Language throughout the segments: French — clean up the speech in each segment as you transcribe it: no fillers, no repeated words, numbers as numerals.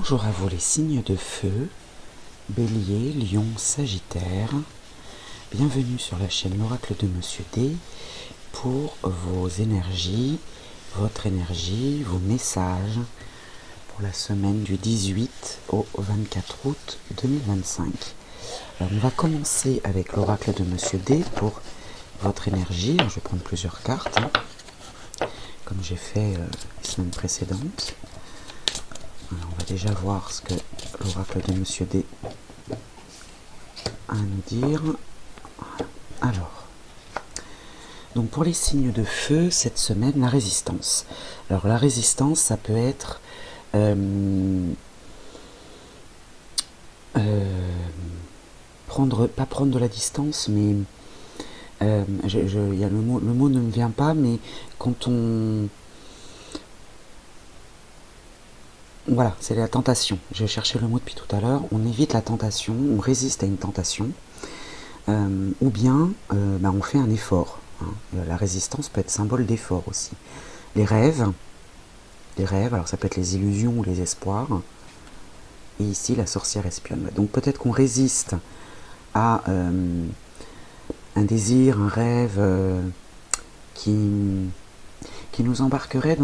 Bonjour à vous les signes de feu, Bélier, Lion, Sagittaire. Bienvenue sur la chaîne L'Oracle de Monsieur D pour vos énergies, votre énergie, vos messages pour la semaine du 18 au 24 août 2025. Alors on va commencer avec l'Oracle de Monsieur D pour votre énergie. Alors, je vais prendre plusieurs cartes, comme j'ai fait les semaines précédentes. Alors, on va déjà voir ce que l'oracle de Monsieur D a à nous dire. Alors, donc pour les signes de feu, cette semaine, la résistance. Alors la résistance, ça peut être pas prendre de la distance, mais y a le mot ne me vient pas, mais quand on... Voilà, c'est la tentation. J'ai cherché le mot depuis tout à l'heure. On évite la tentation, on résiste à une tentation, ou bien on fait un effort. La résistance peut être symbole d'effort aussi. Les rêves, alors ça peut être les illusions ou les espoirs. Et ici, la sorcière espionne. Donc peut-être qu'on résiste à un désir, un rêve qui nous embarquerait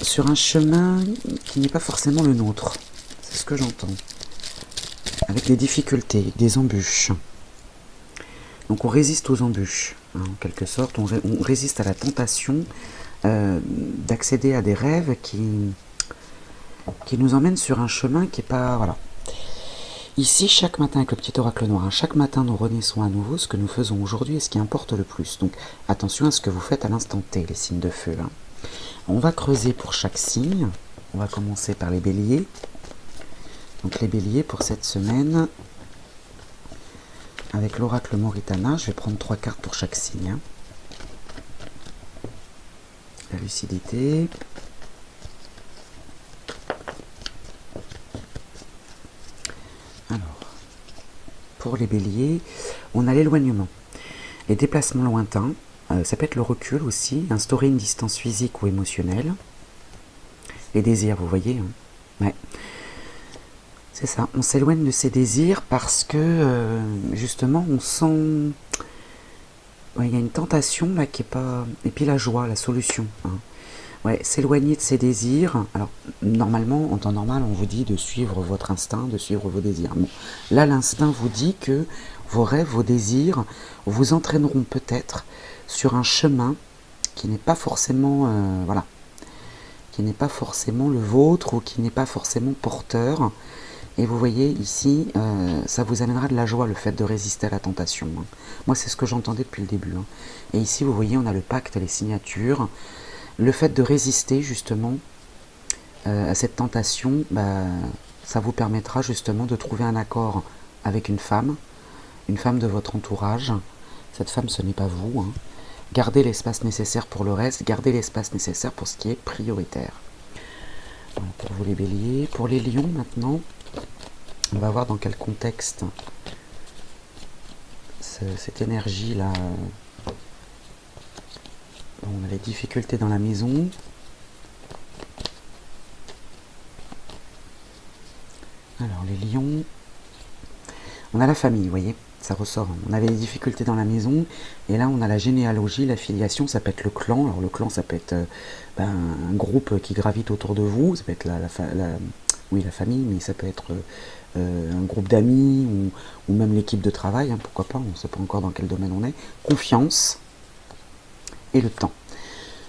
sur un chemin qui n'est pas forcément le nôtre. C'est ce que j'entends. Avec des difficultés, des embûches. Donc on résiste aux embûches, en quelque sorte. On résiste à la tentation d'accéder à des rêves qui nous emmènent sur un chemin qui n'est pas... Voilà. Ici, chaque matin, avec le petit oracle noir, chaque matin nous renaissons à nouveau. Ce que nous faisons aujourd'hui est ce qui importe le plus. Donc attention à ce que vous faites à l'instant T, les signes de feu. On va creuser pour chaque signe. On va commencer par les béliers. Donc les béliers pour cette semaine, avec l'oracle Moritana, je vais prendre 3 cartes pour chaque signe. La lucidité. Alors, pour les béliers, on a l'éloignement, les déplacements lointains. Ça peut être le recul aussi, instaurer une distance physique ou émotionnelle. Les désirs, vous voyez. Ouais. C'est ça, on s'éloigne de ses désirs parce que, justement, on sent... Il y a une tentation là qui est pas... Et puis la joie, la solution. Ouais, s'éloigner de ses désirs. Alors, normalement, en temps normal, on vous dit de suivre votre instinct, de suivre vos désirs. Bon, là, l'instinct vous dit que vos rêves, vos désirs vous entraîneront peut-être sur un chemin qui n'est pas forcément... qui n'est pas forcément le vôtre ou qui n'est pas forcément porteur. Et vous voyez ici, ça vous amènera de la joie, le fait de résister à la tentation. Moi, c'est ce que j'entendais depuis le début. Et ici, vous voyez, on a le pacte, les signatures. Le fait de résister, justement, à cette tentation, ça vous permettra, justement, de trouver un accord avec une femme de votre entourage. Cette femme, ce n'est pas vous. Gardez l'espace nécessaire pour le reste, gardez l'espace nécessaire pour ce qui est prioritaire. Voilà, pour vous les béliers. Pour les lions, maintenant... On va voir dans quel contexte cette énergie-là... On a les difficultés dans la maison. Alors, les lions... On a la famille, vous voyez, ça ressort. On avait les difficultés dans la maison, et là, on a la généalogie, la filiation, ça peut être le clan. Alors, le clan, ça peut être un groupe qui gravite autour de vous, ça peut être la famille, mais ça peut être... un groupe d'amis ou même l'équipe de travail, pourquoi pas, on ne sait pas encore dans quel domaine on est. Confiance et le temps.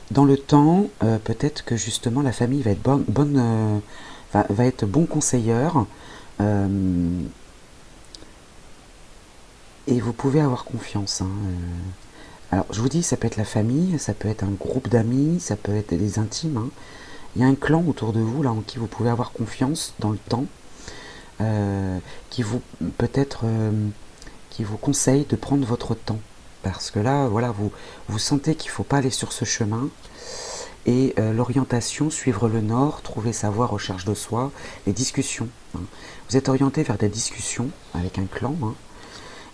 Dans le temps, peut-être que justement la famille va être va être bon conseilleur et vous pouvez avoir confiance. Alors je vous dis, ça peut être la famille, ça peut être un groupe d'amis, ça peut être des intimes. Il y a un clan autour de vous là en qui vous pouvez avoir confiance dans le temps. Qui vous conseille de prendre votre temps, parce que là voilà, vous sentez qu'il ne faut pas aller sur ce chemin, et l'orientation, suivre le nord, trouver sa voie, recherche de soi, les discussions. Vous êtes orienté vers des discussions avec un clan.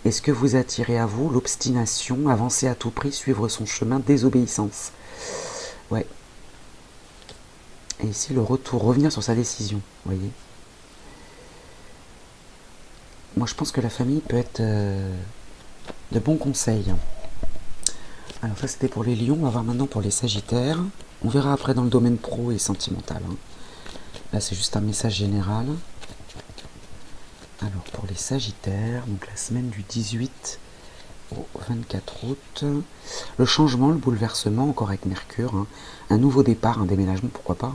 Et ce que vous attirez à vous, l'obstination, avancer à tout prix, suivre son chemin, désobéissance. Ouais. Et ici, le retour, revenir sur sa décision, vous voyez. Moi, je pense que la famille peut être de bons conseils. Alors ça, c'était pour les lions. On va voir maintenant pour les sagittaires. On verra après dans le domaine pro et sentimental. Là, c'est juste un message général. Alors, pour les sagittaires, donc la semaine du 18 au 24 août, le changement, le bouleversement, encore avec Mercure, un nouveau départ, un déménagement, pourquoi pas,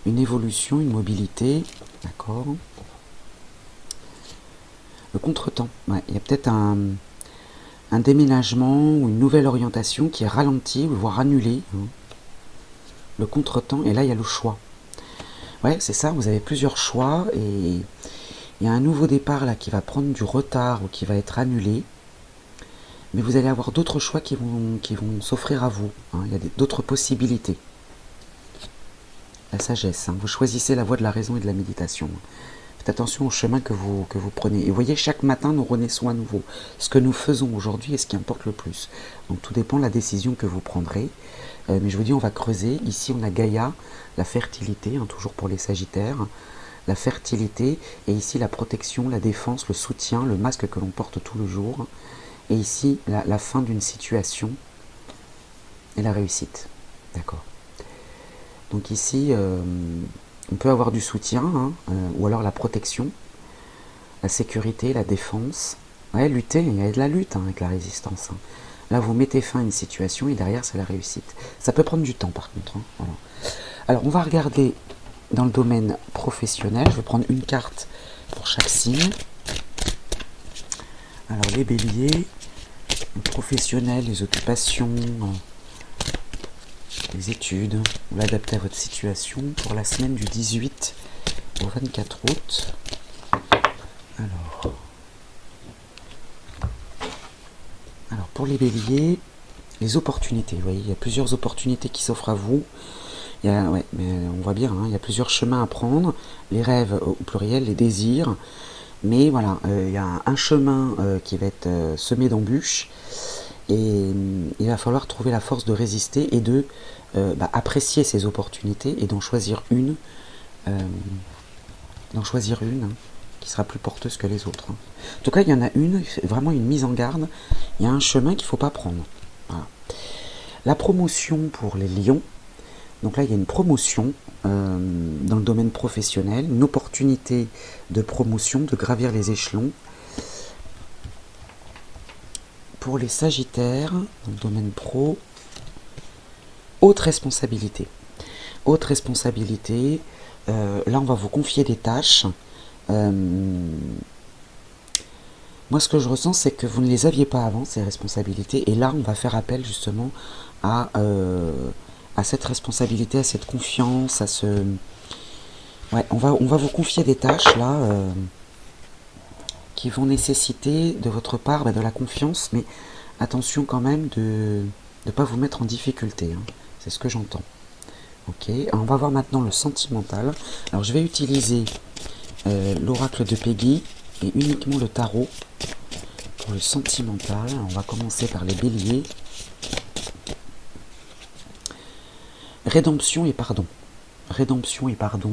une évolution, une mobilité, d'accord. Le contretemps, il y a peut-être un déménagement ou une nouvelle orientation qui est ralentie, voire annulée. Le contretemps, et là il y a le choix. Ouais, c'est ça, vous avez plusieurs choix, et il y a un nouveau départ là qui va prendre du retard ou qui va être annulé. Mais vous allez avoir d'autres choix qui vont s'offrir à vous. Il y a d'autres possibilités. La sagesse. Vous choisissez la voie de la raison et de la méditation. Faites attention au chemin que vous prenez. Et vous voyez, chaque matin, nous renaissons à nouveau. Ce que nous faisons aujourd'hui est ce qui importe le plus. Donc tout dépend de la décision que vous prendrez. Mais je vous dis, on va creuser. Ici, on a Gaïa, la fertilité, toujours pour les sagittaires. La fertilité. Et ici, la protection, la défense, le soutien, le masque que l'on porte tout le jour. Et ici, la fin d'une situation et la réussite. D'accord. Donc ici, on peut avoir du soutien, ou alors la protection, la sécurité, la défense. Ouais, lutter, il y a de la lutte avec la résistance. Là, vous mettez fin à une situation et derrière, c'est la réussite. Ça peut prendre du temps, par contre. Voilà. Alors, on va regarder dans le domaine professionnel. Je vais prendre une carte pour chaque signe. Alors, les béliers, les professionnels, les occupations, les études, vous l'adaptez à votre situation pour la semaine du 18 au 24 août. Alors pour les béliers, les opportunités, vous voyez, il y a plusieurs opportunités qui s'offrent à vous. Mais on voit bien, il y a plusieurs chemins à prendre, les rêves au pluriel, les désirs. Mais voilà, il y a un chemin qui va être semé d'embûches. Et il va falloir trouver la force de résister et de apprécier ces opportunités et d'en choisir une, qui sera plus porteuse que les autres. En tout cas, il y en a une, vraiment une mise en garde. Il y a un chemin qu'il ne faut pas prendre. Voilà. La promotion pour les lions. Donc là, il y a une promotion dans le domaine professionnel, une opportunité de promotion, de gravir les échelons. Pour les sagittaires, dans le domaine pro, haute responsabilité. Haute responsabilité, là on va vous confier des tâches. Moi ce que je ressens c'est que vous ne les aviez pas avant, ces responsabilités, et là on va faire appel justement à cette responsabilité, à cette confiance, à ce... Ouais, on va vous confier des tâches là qui vont nécessiter de votre part de la confiance, mais attention quand même de ne pas vous mettre en difficulté. C'est ce que j'entends. Ok, on va voir maintenant le sentimental. Alors je vais utiliser l'oracle de Peggy et uniquement le tarot pour le sentimental. On va commencer par les béliers. Rédemption et pardon. Rédemption et pardon.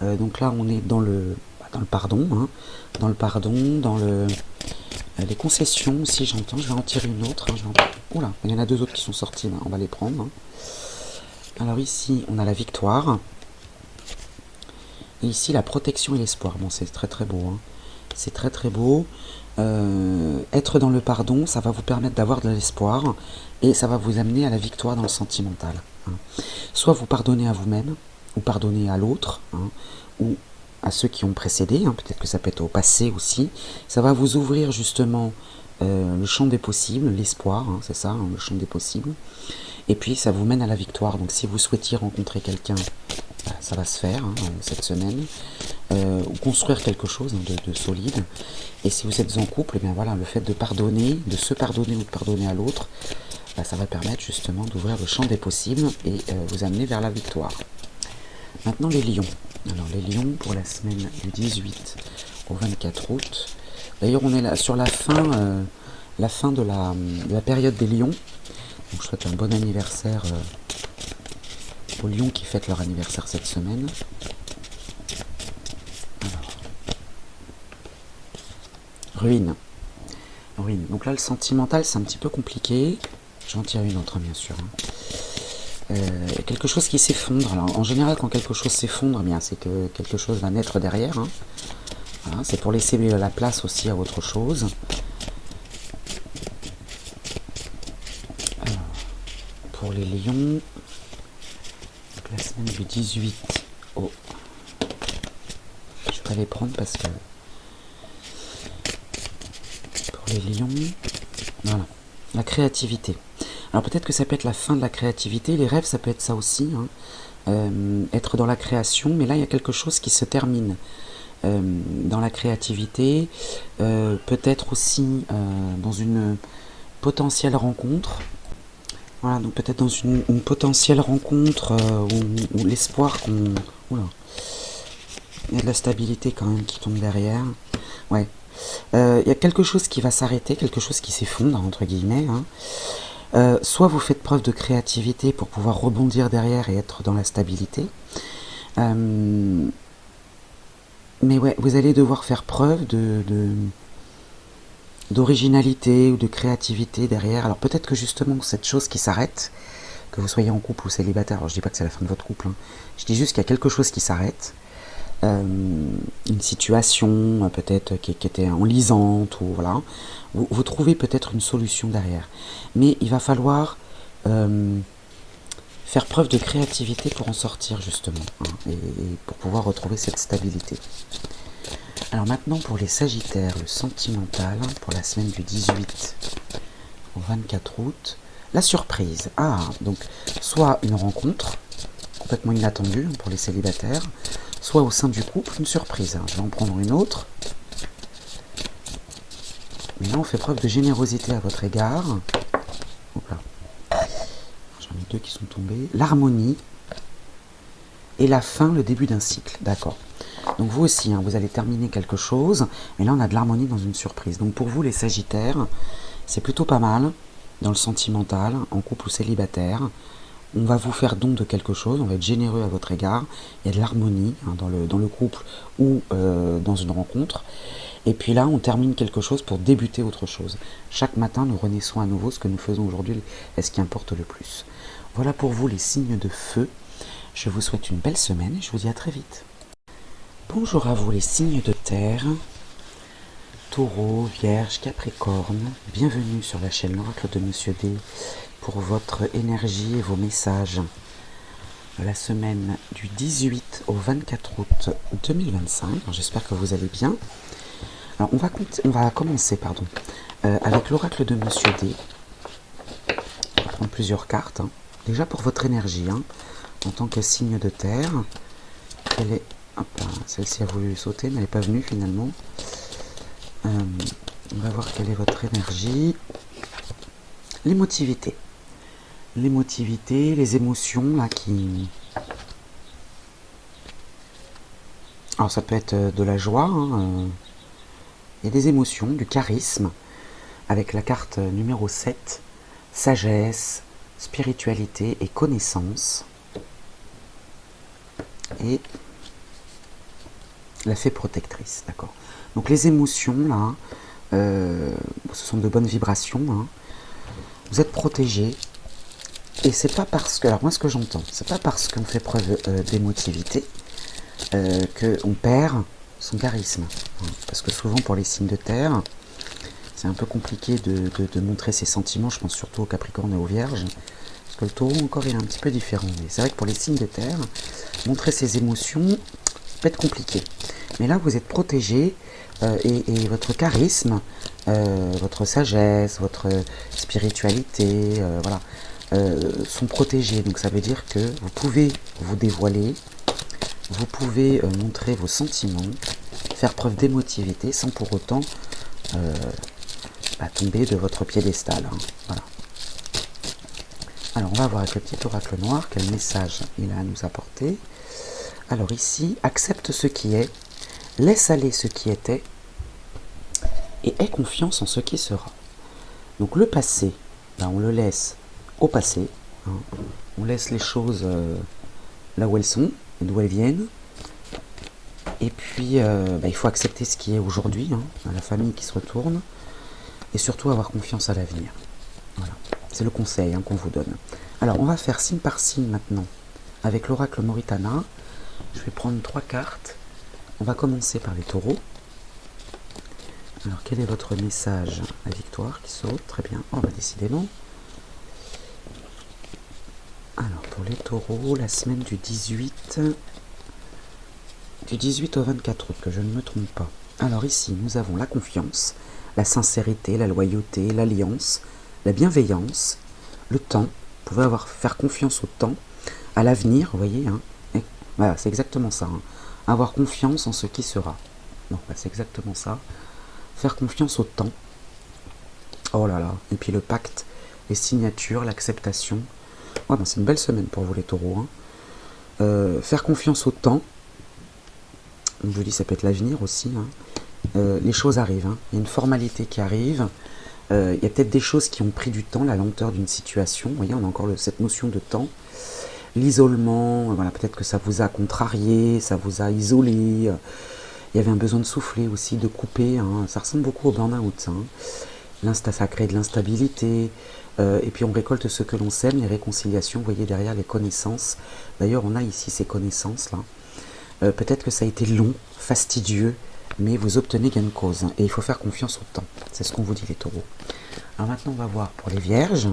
Donc là on est dans le pardon, dans le pardon, dans les concessions aussi, j'entends. Je vais en tirer une autre. Oula, il y en a deux autres qui sont sortis, on va les prendre. Alors ici, on a la victoire. Et ici, la protection et l'espoir. Bon, c'est très très beau. C'est très très beau. Être dans le pardon, ça va vous permettre d'avoir de l'espoir. Et ça va vous amener à la victoire dans le sentimental. Soit vous pardonnez à vous-même, ou pardonnez à l'autre, ou à ceux qui ont précédé, peut-être que ça peut être au passé aussi. Ça va vous ouvrir justement le champ des possibles, l'espoir, c'est ça, le champ des possibles. Et puis ça vous mène à la victoire. Donc si vous souhaitiez rencontrer quelqu'un, ça va se faire cette semaine, ou construire quelque chose de solide. Et si vous êtes en couple, bien voilà, le fait de pardonner, de se pardonner ou de pardonner à l'autre, ça va permettre justement d'ouvrir le champ des possibles et vous amener vers la victoire. Maintenant les lions. Alors les lions pour la semaine du 18 au 24 août. D'ailleurs on est là sur la fin de la période des lions. Donc je souhaite un bon anniversaire aux lions qui fêtent leur anniversaire cette semaine. Alors. Ruine. Ruine. Donc là, le sentimental, c'est un petit peu compliqué. J'en tire une autre, bien sûr. Quelque chose qui s'effondre. Alors, en général, quand quelque chose s'effondre, eh bien, c'est que quelque chose va naître derrière. Hein. Voilà, c'est pour laisser la place aussi à autre chose. Alors, pour les lions, donc la semaine du 18 au... Je vais pas les prendre parce que... Pour les lions, voilà, la créativité. Alors peut-être que ça peut être la fin de la créativité, les rêves ça peut être ça aussi, hein. Être dans la création, mais là il y a quelque chose qui se termine dans la créativité, peut-être aussi dans une potentielle rencontre. Voilà, donc peut-être dans une potentielle rencontre où l'espoir qu'on... Oula, il y a de la stabilité quand même qui tombe derrière. Ouais. Il y a quelque chose qui va s'arrêter, quelque chose qui s'effondre, entre guillemets. Hein. Soit vous faites preuve de créativité pour pouvoir rebondir derrière et être dans la stabilité. Mais ouais, vous allez devoir faire preuve d'originalité ou de créativité derrière. Alors peut-être que justement cette chose qui s'arrête, que vous soyez en couple ou célibataire, alors je dis pas que c'est la fin de votre couple, hein. Je dis juste qu'il y a quelque chose qui s'arrête. Une situation peut-être qui était enlisante, ou voilà, vous trouvez peut-être une solution derrière. Mais il va falloir faire preuve de créativité pour en sortir justement, hein, et pour pouvoir retrouver cette stabilité. Alors maintenant pour les Sagittaires, le sentimental, pour la semaine du 18 au 24 août, la surprise. Ah, donc soit une rencontre complètement inattendue pour les célibataires, soit au sein du couple, une surprise. Je vais en prendre une autre. Mais là, on fait preuve de générosité à votre égard. Hop là. J'en ai deux qui sont tombés. L'harmonie et la fin, le début d'un cycle. D'accord. Donc vous aussi, hein, vous allez terminer quelque chose. Mais là, on a de l'harmonie dans une surprise. Donc pour vous, les Sagittaires, c'est plutôt pas mal dans le sentimental, en couple ou célibataire. On va vous faire don de quelque chose, on va être généreux à votre égard. Il y a de l'harmonie, hein, dans le couple ou dans une rencontre. Et puis là, on termine quelque chose pour débuter autre chose. Chaque matin, nous renaissons à nouveau. Ce que nous faisons aujourd'hui est ce qui importe le plus. Voilà pour vous les signes de feu. Je vous souhaite une belle semaine et je vous dis à très vite. Bonjour à vous les signes de terre. Taureau, Vierge, Capricorne. Bienvenue sur la chaîne L'Oracle de Monsieur D pour votre énergie et vos messages. La semaine du 18 au 24 août 2025. J'espère que vous allez bien. Alors on va commencer avec l'oracle de Monsieur D. On va prendre plusieurs cartes. Hein. Déjà pour votre énergie, hein, en tant que signe de terre. Celle-ci a voulu sauter, mais elle n'est pas venue finalement. On va voir quelle est votre énergie. L'émotivité. L'émotivité, les émotions là qui... Alors ça peut être de la joie, hein, et des émotions, du charisme, avec la carte numéro 7, sagesse, spiritualité et connaissance. Et la fée protectrice, d'accord. Donc les émotions, là, ce sont de bonnes vibrations, hein. Vous êtes protégé. Et c'est pas parce que, alors moi ce que j'entends, c'est pas parce qu'on fait preuve d'émotivité qu'on perd son charisme. Parce que souvent pour les signes de terre, c'est un peu compliqué de montrer ses sentiments, je pense surtout aux Capricornes et aux Vierges. Parce que le Taureau encore il est un petit peu différent. Mais c'est vrai que pour les signes de terre, montrer ses émotions peut être compliqué. Mais là vous êtes protégé et votre charisme, votre sagesse, votre spiritualité, voilà. Sont protégés, donc ça veut dire que vous pouvez vous dévoiler, vous pouvez montrer vos sentiments, faire preuve d'émotivité sans pour autant tomber de votre piédestal, hein. Voilà. Alors on va voir avec le petit oracle noir quel message il a à nous apporter. Alors ici, accepte ce qui est, laisse aller ce qui était et aie confiance en ce qui sera. Donc le passé, on le laisse au passé, hein. On laisse les choses là où elles sont, d'où elles viennent. Et puis, il faut accepter ce qui est aujourd'hui, hein, la famille qui se retourne, et surtout avoir confiance à l'avenir. Voilà, c'est le conseil qu'on vous donne. Alors, on va faire signe par signe maintenant, avec l'oracle Moritana. Je vais prendre 3 cartes. On va commencer par les taureaux. Alors, quel est votre message? La victoire qui saute, très bien. Oh, bah, décidément. Alors, pour les taureaux, la semaine du 18 au 24 août, que je ne me trompe pas. Alors ici, nous avons la confiance, la sincérité, la loyauté, l'alliance, la bienveillance, le temps. Vous pouvez faire confiance au temps, à l'avenir, vous voyez. Et voilà, c'est exactement ça. Avoir confiance en ce qui sera. Non, c'est exactement ça. Faire confiance au temps. Oh là là. Et puis le pacte, les signatures, l'acceptation. Ouais, c'est une belle semaine pour vous les taureaux. Faire confiance au temps. Comme je vous dis, ça peut être l'avenir aussi. Les choses arrivent. Il y a une formalité qui arrive. Il y a peut-être des choses qui ont pris du temps, la lenteur d'une situation. Vous voyez, on a encore cette notion de temps. L'isolement, voilà, peut-être que ça vous a contrarié, ça vous a isolé. Il y avait un besoin de souffler aussi, de couper. Ça ressemble beaucoup au burn-out. Ça crée de l'instabilité. Et puis on récolte ce que l'on sème, les réconciliations, vous voyez derrière les connaissances. D'ailleurs, on a ici ces connaissances-là. Peut-être que ça a été long, fastidieux, mais vous obtenez gain de cause. Et il faut faire confiance au temps. C'est ce qu'on vous dit, les taureaux. Alors maintenant, on va voir pour les vierges.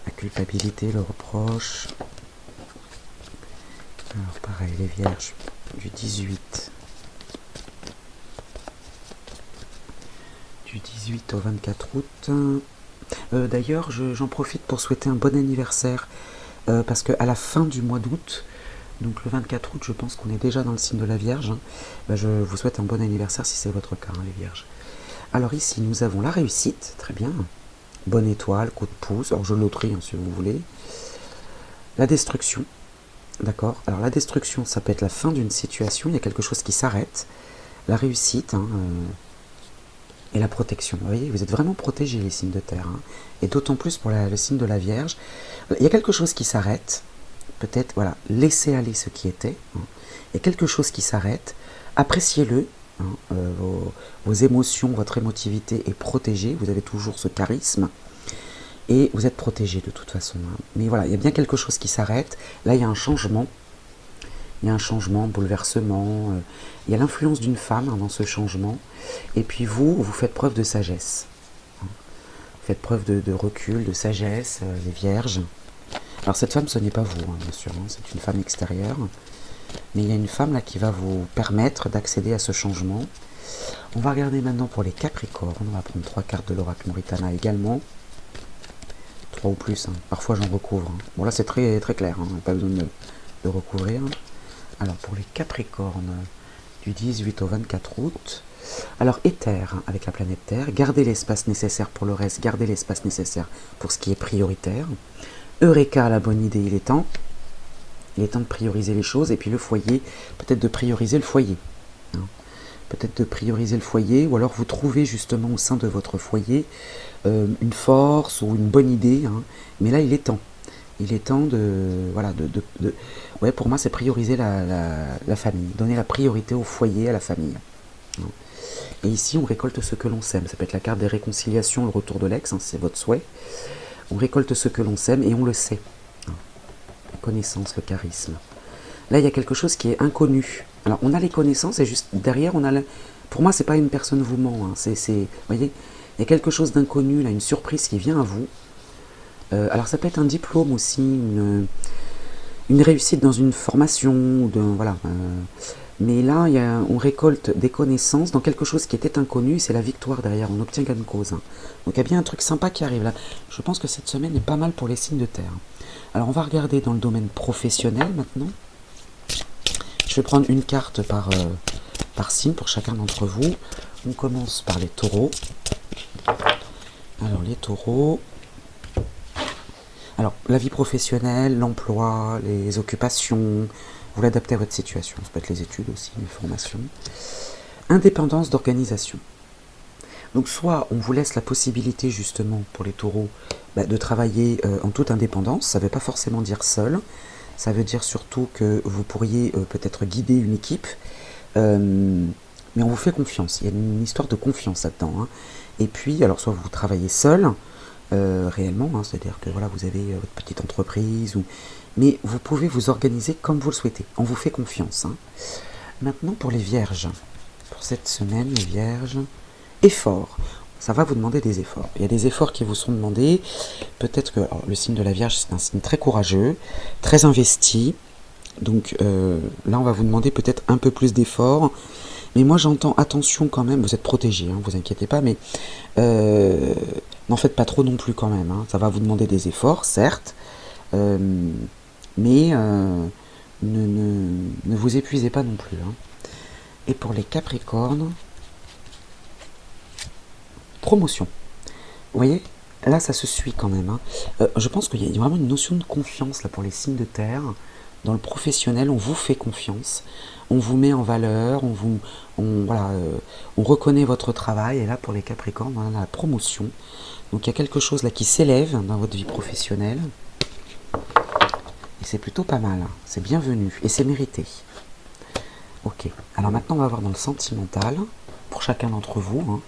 La culpabilité, le reproche. Alors pareil, les vierges du 18 au 24 août. D'ailleurs, j'en profite pour souhaiter un bon anniversaire. Parce qu'à la fin du mois d'août, donc le 24 août, je pense qu'on est déjà dans le signe de la Vierge. Je vous souhaite un bon anniversaire si c'est votre cas, les Vierges. Alors ici, nous avons la réussite, très bien. Bonne étoile, coup de pouce, alors je l'auterie si vous voulez. La destruction, d'accord. Alors la destruction, ça peut être la fin d'une situation, il y a quelque chose qui s'arrête. La réussite, et la protection. Vous voyez, vous êtes vraiment protégés, les signes de terre. Et d'autant plus pour le signe de la Vierge. Il y a quelque chose qui s'arrête. Peut-être, voilà, laissez aller ce qui était. Il y a quelque chose qui s'arrête. Appréciez-le. Vos émotions, votre émotivité est protégée. Vous avez toujours ce charisme. Et vous êtes protégé de toute façon. Mais voilà, il y a bien quelque chose qui s'arrête. Là, il y a un changement. Il y a un changement, bouleversement. Il y a l'influence d'une femme dans ce changement. Et puis vous faites preuve de sagesse. Vous faites preuve de recul, de sagesse, les vierges. Alors cette femme, ce n'est pas vous, bien sûr. C'est une femme extérieure. Mais il y a une femme là qui va vous permettre d'accéder à ce changement. On va regarder maintenant pour les capricornes. On va prendre 3 cartes de l'oracle Moritana également. 3 ou plus. Parfois j'en recouvre. Bon là c'est très, très clair. Pas besoin de recouvrir. Alors pour les Capricornes, du 18 au 24 août, alors éther avec la planète Terre, gardez l'espace nécessaire pour le reste, gardez l'espace nécessaire pour ce qui est prioritaire. Eureka, la bonne idée, il est temps de prioriser les choses, et puis le foyer, peut-être de prioriser le foyer. Peut-être de prioriser le foyer, ou alors vous trouvez justement au sein de votre foyer une force ou une bonne idée, mais là il est temps. Il est temps ouais, pour moi, c'est prioriser la famille. Donner la priorité au foyer, à la famille. Et ici, on récolte ce que l'on sème. Ça peut être la carte des réconciliations, le retour de l'ex, c'est votre souhait. On récolte ce que l'on sème et on le sait. La connaissance, le charisme. Là, il y a quelque chose qui est inconnu. Alors, on a les connaissances et juste derrière, on a pour moi, c'est pas une personne vous ment. Vous voyez, il y a quelque chose d'inconnu, là, une surprise qui vient à vous. Alors ça peut être un diplôme aussi, une réussite dans une formation, voilà. Mais là, on récolte des connaissances dans quelque chose qui était inconnu, c'est la victoire derrière, on obtient gain de cause. Donc il y a bien un truc sympa qui arrive là. Je pense que cette semaine est pas mal pour les signes de terre. Alors on va regarder dans le domaine professionnel maintenant. Je vais prendre une carte par signe pour chacun d'entre vous. On commence par les taureaux. Alors les taureaux... Alors, la vie professionnelle, l'emploi, les occupations, vous l'adaptez à votre situation. Ça peut être les études aussi, les formations. Indépendance d'organisation. Donc, soit on vous laisse la possibilité, justement, pour les taureaux, de travailler en toute indépendance. Ça ne veut pas forcément dire seul. Ça veut dire surtout que vous pourriez peut-être guider une équipe, mais on vous fait confiance. Il y a une histoire de confiance là-dedans, hein. Et puis, alors soit vous travaillez seul, réellement, hein, c'est-à-dire que voilà, vous avez votre petite entreprise, mais vous pouvez vous organiser comme vous le souhaitez. On vous fait confiance, hein. Maintenant, pour les vierges, pour cette semaine, les vierges, efforts. Ça va vous demander des efforts. Il y a des efforts qui vous sont demandés. Peut-être que alors, le signe de la Vierge, c'est un signe très courageux, très investi. Donc là, on va vous demander peut-être un peu plus d'efforts. Mais moi, j'entends attention quand même. Vous êtes protégé, hein, vous inquiétez pas, mais n'en faites pas trop non plus quand même, hein. Ça va vous demander des efforts, certes, mais ne vous épuisez pas non plus, hein. Et pour les Capricornes, promotion. Vous voyez, là, ça se suit quand même, hein. Je pense qu'il y a vraiment une notion de confiance là pour les signes de terre. Dans le professionnel, on vous fait confiance, on vous met en valeur, on reconnaît votre travail. Et là, pour les Capricornes, on a la promotion. Donc il y a quelque chose là qui s'élève dans votre vie professionnelle. Et c'est plutôt pas mal, hein. C'est bienvenu et c'est mérité. Ok, alors maintenant on va voir dans le sentimental, pour chacun d'entre vous, hein.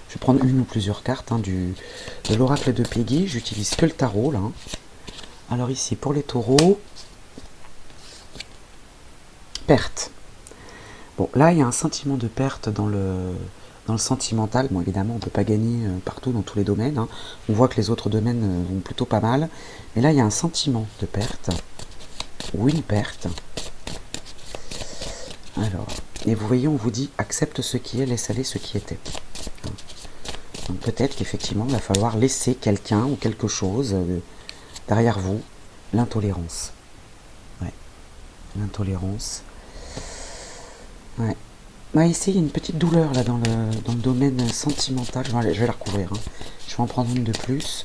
Je vais prendre une ou plusieurs cartes, hein, de l'oracle de Peggy. J'utilise que le tarot là, hein. Alors ici, pour les taureaux, perte. Bon, là, il y a un sentiment de perte dans le sentimental. Bon, évidemment, on ne peut pas gagner partout dans tous les domaines, hein. On voit que les autres domaines vont plutôt pas mal. Mais là, il y a un sentiment de perte, ou une perte. Alors, et vous voyez, on vous dit, accepte ce qui est, laisse aller ce qui était. Donc peut-être qu'effectivement, il va falloir laisser quelqu'un ou quelque chose derrière vous. L'intolérance. Ouais, l'intolérance. Ouais. Ouais, ici, il y a une petite douleur là dans le domaine sentimental. Je vais la recouvrir, hein. Je vais en prendre une de plus.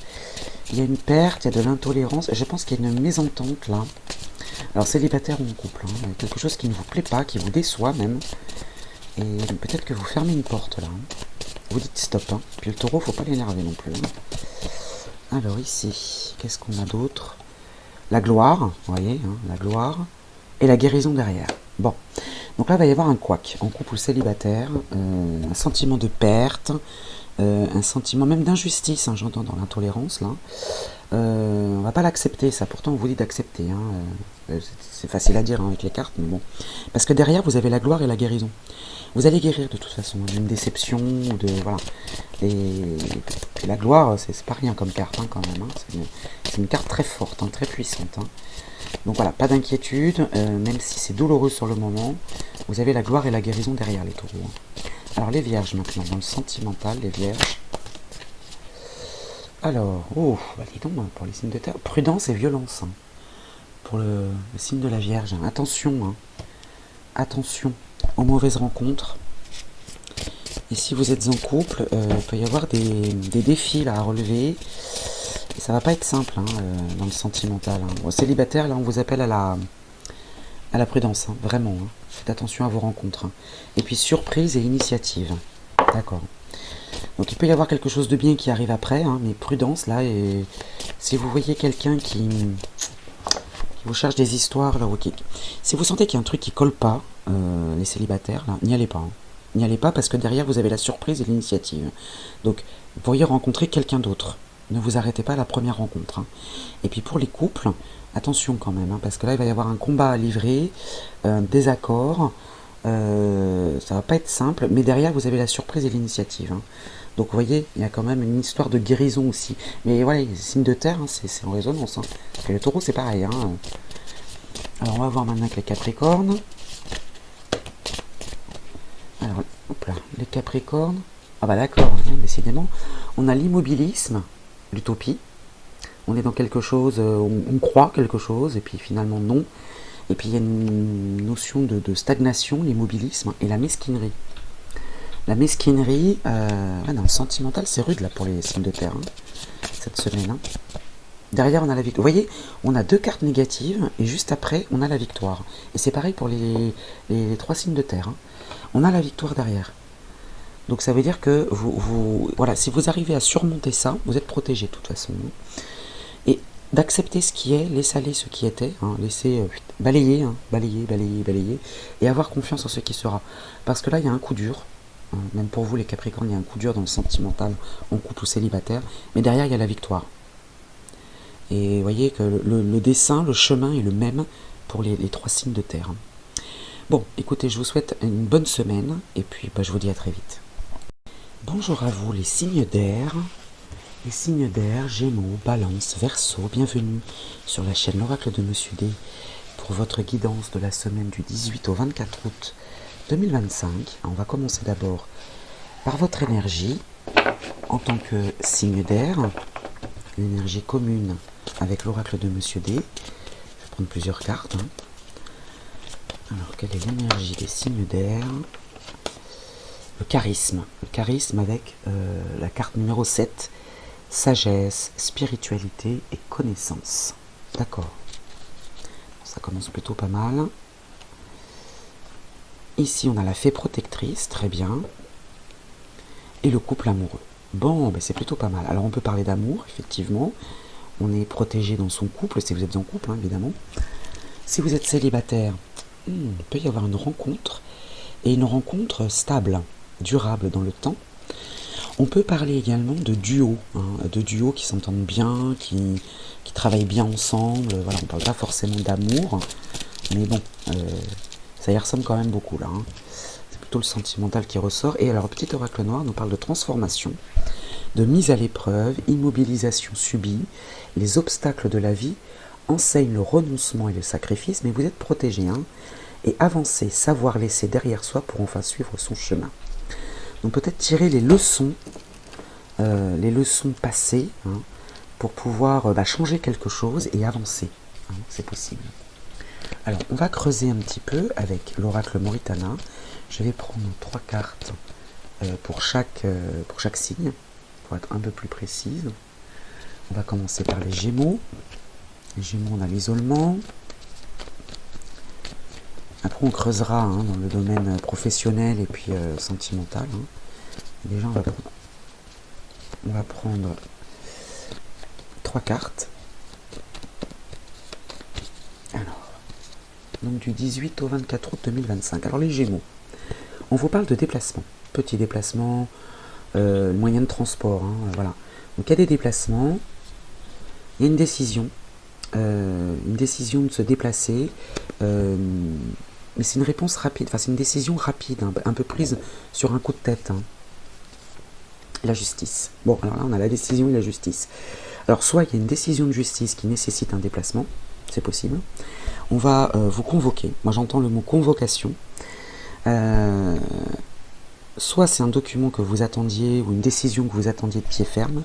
Il y a une perte, il y a de l'intolérance. Je pense qu'il y a une mésentente là. Alors célibataire ou en couple, hein. Quelque chose qui ne vous plaît pas, qui vous déçoit même. Et peut-être que vous fermez une porte là, hein. Vous dites stop, hein. Puis le taureau, faut pas l'énerver non plus, hein. Alors ici, qu'est-ce qu'on a d'autre? La gloire, vous voyez, hein, la gloire. Et la guérison derrière. Bon. Donc là, il va y avoir un couac, en couple célibataire, un sentiment de perte, un sentiment même d'injustice, hein, j'entends dans l'intolérance, là. On va pas l'accepter, ça, pourtant on vous dit d'accepter, hein. C'est facile à dire, hein, avec les cartes, mais bon. Parce que derrière, vous avez la gloire et la guérison. Vous allez guérir de toute façon, d'une déception, ou de... Voilà. Et la gloire, c'est pas rien comme carte, hein, quand même, hein. C'est une carte très forte, hein, très puissante, hein. Donc voilà, pas d'inquiétude, même si c'est douloureux sur le moment, vous avez la gloire et la guérison derrière les taureaux, hein. Alors les vierges maintenant, dans le sentimental, les vierges. Alors, oh, bah dis donc, pour les signes de terre, prudence et violence, hein, pour le signe de la vierge, hein. Attention, hein. Attention aux mauvaises rencontres. Et si vous êtes en couple, il peut y avoir des défis là, à relever. Et ça va pas être simple, hein, dans le sentimental, hein. Bon, célibataire, là, on vous appelle à la prudence, hein, vraiment, hein. Faites attention à vos rencontres, hein. Et puis surprise et initiative. D'accord. Donc il peut y avoir quelque chose de bien qui arrive après, hein, mais prudence là. Et si vous voyez quelqu'un qui vous cherche des histoires là, ok. Si vous sentez qu'il y a un truc qui colle pas, les célibataires là, n'y allez pas, hein. N'y allez pas parce que derrière vous avez la surprise et l'initiative. Donc vous pourriez rencontrer quelqu'un d'autre. Ne vous arrêtez pas à la première rencontre, hein. Et puis pour les couples, attention quand même, hein, parce que là il va y avoir un combat à livrer, un désaccord, ça va pas être simple, mais derrière vous avez la surprise et l'initiative, hein. Donc vous voyez, il y a quand même une histoire de guérison aussi. Mais voilà, les signes de terre, hein, c'est en résonance, hein. Parce que les taureaux c'est pareil, hein. Alors on va voir maintenant avec les capricornes. Alors, hop là, les capricornes. Ah bah d'accord, hein, décidément. On a l'immobilisme, l'utopie. On est dans quelque chose, on croit quelque chose, et puis finalement non. Et puis il y a une notion de stagnation, l'immobilisme, et la mesquinerie. La mesquinerie, dans le sentimental, c'est rude là pour les signes de terre, hein, cette semaine, hein. Derrière, on a la victoire. Vous voyez, on a deux cartes négatives, et juste après, on a la victoire. Et c'est pareil pour les trois signes de terre, hein. On a la victoire derrière. Donc ça veut dire que voilà, si vous arrivez à surmonter ça, vous êtes protégé de toute façon. Et d'accepter ce qui est, laisser aller ce qui était, hein, laisser balayer, hein, balayer, et avoir confiance en ce qui sera. Parce que là, il y a un coup dur, hein, même pour vous les Capricornes, il y a un coup dur dans le sentimental, en couple ou célibataire, mais derrière, il y a la victoire. Et vous voyez que le dessin, le chemin est le même pour les 3 signes de terre. Bon, écoutez, je vous souhaite une bonne semaine, et puis je vous dis à très vite. Bonjour à vous les signes d'air. Les signes d'air, Gémeaux, Balance, Verseau, bienvenue sur la chaîne L'Oracle de Monsieur D pour votre guidance de la semaine du 18 au 24 août 2025. On va commencer d'abord par votre énergie en tant que signe d'air, l'énergie commune avec l'Oracle de Monsieur D. Je vais prendre plusieurs cartes. Alors, quelle est l'énergie des signes d'air? Le charisme avec la carte numéro 7, sagesse, spiritualité et connaissance. D'accord. Ça commence plutôt pas mal. Ici, on a la fée protectrice, très bien. Et le couple amoureux. Bon, c'est plutôt pas mal. Alors, on peut parler d'amour, effectivement. On est protégé dans son couple, si vous êtes en couple, hein, évidemment. Si vous êtes célibataire, il peut y avoir une rencontre. Et une rencontre stable, durable dans le temps. On peut parler également de duos, de duos qui s'entendent bien, qui travaillent bien ensemble. Voilà, on ne parle pas forcément d'amour, mais bon, ça y ressemble quand même beaucoup là. C'est plutôt le sentimental qui ressort. Et alors, petit oracle noir nous parle de transformation, de mise à l'épreuve, immobilisation subie. Les obstacles de la vie enseignent le renoncement et le sacrifice, mais vous êtes protégé, et avancer, savoir laisser derrière soi pour enfin suivre son chemin. Donc peut-être tirer les leçons passées, pour pouvoir changer quelque chose et avancer. C'est possible. Alors on va creuser un petit peu avec l'oracle Moritana. Je vais prendre 3 cartes pour chaque signe, pour être un peu plus précise. On va commencer par les Gémeaux. Les Gémeaux, on a l'isolement. Après, on creusera dans le domaine professionnel et puis sentimental. Déjà, on va prendre 3 cartes. Alors, donc du 18 au 24 août 2025. Alors, les Gémeaux, on vous parle de déplacement. Petit déplacement, moyen de transport. Voilà. Donc, il y a des déplacements. Il y a une décision de se déplacer. Mais c'est une réponse rapide, c'est une décision rapide, un peu prise sur un coup de tête. La justice. Bon, alors là, on a la décision et la justice. Alors, soit il y a une décision de justice qui nécessite un déplacement, c'est possible. On va vous convoquer. Moi, j'entends le mot convocation. Soit c'est un document que vous attendiez ou une décision que vous attendiez de pied ferme,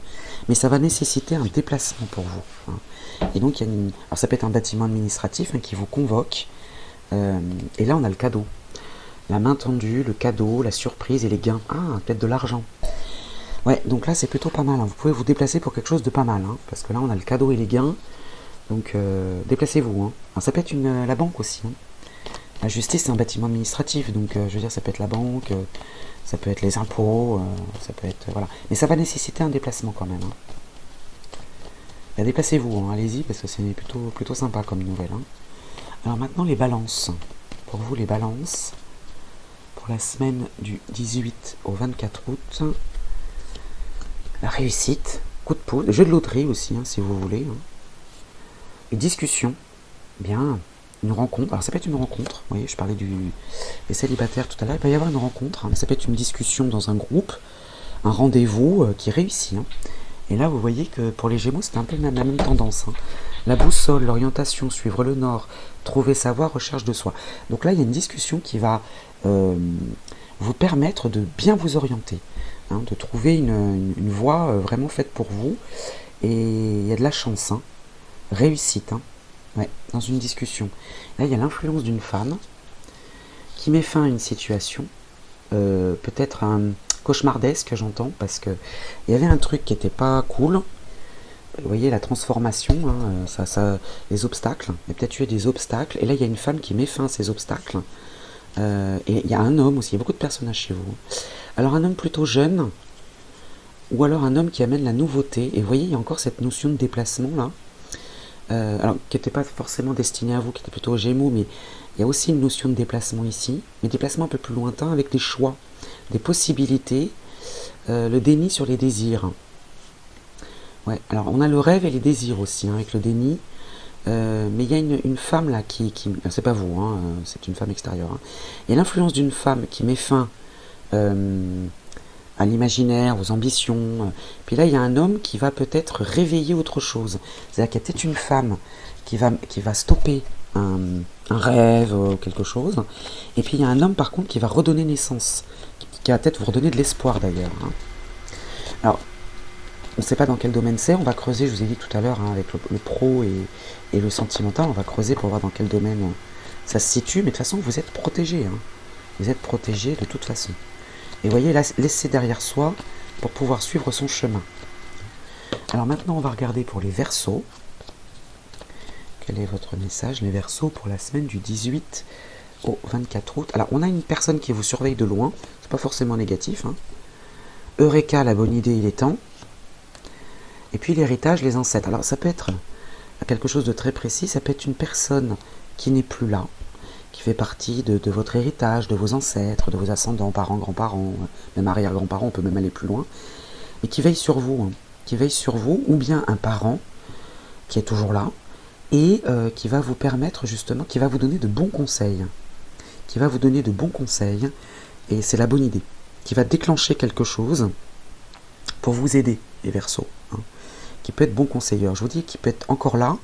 mais ça va nécessiter un déplacement pour vous. Et donc, alors ça peut être un bâtiment administratif qui vous convoque. Et là, on a le cadeau. La main tendue, le cadeau, la surprise et les gains. Ah, peut-être de l'argent. Ouais, donc là, c'est plutôt pas mal. Vous pouvez vous déplacer pour quelque chose de pas mal. Parce que là, on a le cadeau et les gains. Donc, déplacez-vous. Alors, ça peut être la banque aussi. La justice, c'est un bâtiment administratif. Donc, je veux dire, ça peut être la banque, ça peut être les impôts, ça peut être... voilà. Mais ça va nécessiter un déplacement quand même. Déplacez-vous, allez-y, parce que c'est plutôt sympa comme nouvelle. Alors maintenant les balances. Pour vous les balances, pour la semaine du 18 au 24 août, la réussite, coup de pouce, jeu de loterie aussi si vous voulez. Une discussion, bien, une rencontre. Alors ça peut être une rencontre, vous voyez, je parlais des célibataires tout à l'heure, il peut y avoir une rencontre, ça peut être une discussion dans un groupe, un rendez-vous qui réussit. Et là, vous voyez que pour les Gémeaux, c'est un peu la même tendance. La boussole, l'orientation, suivre le nord, trouver sa voie, recherche de soi. Donc là, il y a une discussion qui va vous permettre de bien vous orienter, de trouver une voie vraiment faite pour vous. Et il y a de la chance, réussite, dans une discussion. Là, il y a l'influence d'une femme qui met fin à une situation, peut-être cauchemardesque, j'entends, parce que il y avait un truc qui n'était pas cool. Vous voyez la transformation, les obstacles. Il y a peut-être eu des obstacles, et là il y a une femme qui met fin à ces obstacles. Et il y a un homme aussi, il y a beaucoup de personnages chez vous. Alors un homme plutôt jeune, ou alors un homme qui amène la nouveauté. Et vous voyez, il y a encore cette notion de déplacement là. alors qui n'était pas forcément destiné à vous, qui était plutôt aux Gémeaux, mais il y a aussi une notion de déplacement ici, mais déplacement un peu plus lointain avec des choix, des possibilités, le déni sur les désirs. Ouais, alors on a le rêve et les désirs aussi, hein, avec le déni. Mais il y a une femme là c'est pas vous, hein, c'est une femme extérieure. Hein. Il y a l'influence d'une femme qui met fin à l'imaginaire, aux ambitions. Puis là, il y a un homme qui va peut-être réveiller autre chose. C'est-à-dire qu'il y a peut-être une femme qui va stopper un rêve ou quelque chose. Et puis il y a un homme par contre qui va redonner naissance, qui va peut-être vous redonner de l'espoir d'ailleurs. Hein. Alors, on ne sait pas dans quel domaine c'est, on va creuser, je vous ai dit tout à l'heure, hein, avec le pro et le sentimental, on va creuser pour voir dans quel domaine ça se situe, mais de toute façon, vous êtes protégé. Hein. Vous êtes protégé de toute façon. Et vous voyez, là, laissez derrière soi pour pouvoir suivre son chemin. Alors maintenant, on va regarder pour les Verseaux. Quel est votre message, les Verseaux, pour la semaine du 18 au 24 août. Alors, on a une personne qui vous surveille de loin, c'est pas forcément négatif. Hein. Eureka, la bonne idée, il est temps. Et puis l'héritage, les ancêtres. Alors ça peut être quelque chose de très précis, ça peut être une personne qui n'est plus là, qui fait partie de votre héritage, de vos ancêtres, de vos ascendants, parents, grands-parents, même arrière-grands-parents, on peut même aller plus loin, mais qui veille sur vous, hein, qui veille sur vous, ou bien un parent qui est toujours là, et qui va vous permettre justement, qui va vous donner de bons conseils, et c'est la bonne idée, qui va déclencher quelque chose pour vous aider, les Verseaux. Hein. Qui peut être bon conseilleur. Je vous dis qu'il peut être encore là,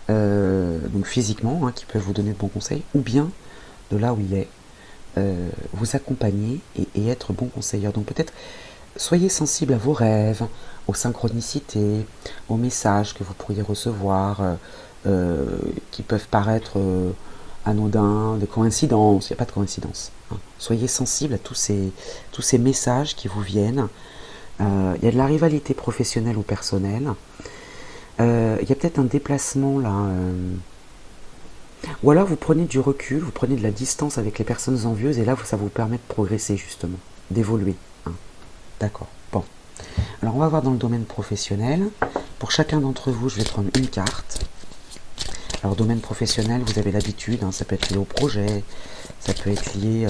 donc physiquement, hein, qui peut vous donner de bons conseils, ou bien de là où il est, vous accompagner et être bon conseilleur. Donc peut-être soyez sensible à vos rêves, aux synchronicités, aux messages que vous pourriez recevoir, qui peuvent paraître anodins, des coïncidences. Il n'y a pas de coïncidence. Hein. Soyez sensible à tous ces messages qui vous viennent. Il y a de la rivalité professionnelle ou personnelle. Il y a peut-être un déplacement là. Ou alors vous prenez du recul, vous prenez de la distance avec les personnes envieuses et là ça vous permet de progresser justement, d'évoluer. Hein. D'accord. Bon. Alors on va voir dans le domaine professionnel. Pour chacun d'entre vous, je vais prendre une carte. Alors domaine professionnel, vous avez l'habitude, hein, ça peut être lié au projet, ça peut être lié...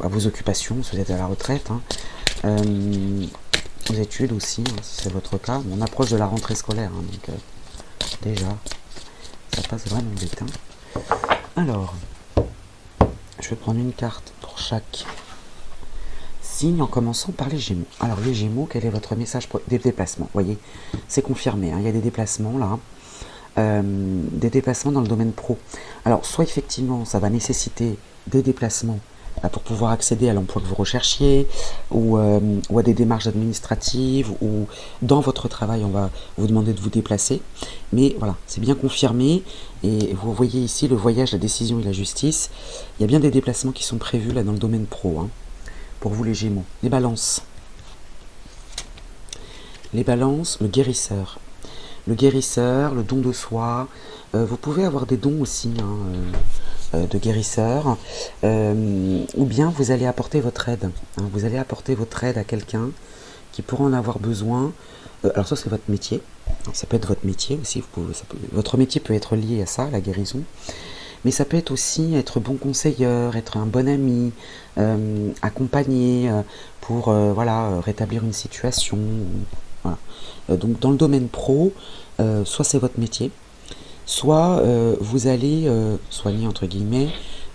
à vos occupations, si vous êtes à la retraite, hein. Aux études aussi, hein, si c'est votre cas. On approche de la rentrée scolaire, hein, donc déjà, ça passe vraiment vite. Hein. Alors, je vais prendre une carte pour chaque signe en commençant par les Gémeaux. Alors les Gémeaux, quel est votre message pour des déplacements? Vous voyez, c'est confirmé, hein, il y a des déplacements là. Des déplacements dans le domaine pro. Alors, soit effectivement, ça va nécessiter des déplacements pour pouvoir accéder à l'emploi que vous recherchiez, ou à des démarches administratives, ou dans votre travail, on va vous demander de vous déplacer. Mais voilà, c'est bien confirmé, et vous voyez ici le voyage, la décision et la justice. Il y a bien des déplacements qui sont prévus là dans le domaine pro, hein, pour vous les Gémeaux. Les balances. Les balances, le guérisseur. Le guérisseur, le don de soi. Vous pouvez avoir des dons aussi de guérisseur. Ou bien vous allez apporter votre aide. Hein, vous allez apporter votre aide à quelqu'un qui pourra en avoir besoin. Alors ça, c'est votre métier. Alors, ça peut être votre métier aussi. Votre métier peut être lié à ça, la guérison. Mais ça peut être aussi être bon conseilleur, être un bon ami, accompagner pour rétablir une situation. Voilà. Donc dans le domaine pro, soit c'est votre métier, soit vous allez soigner entre guillemets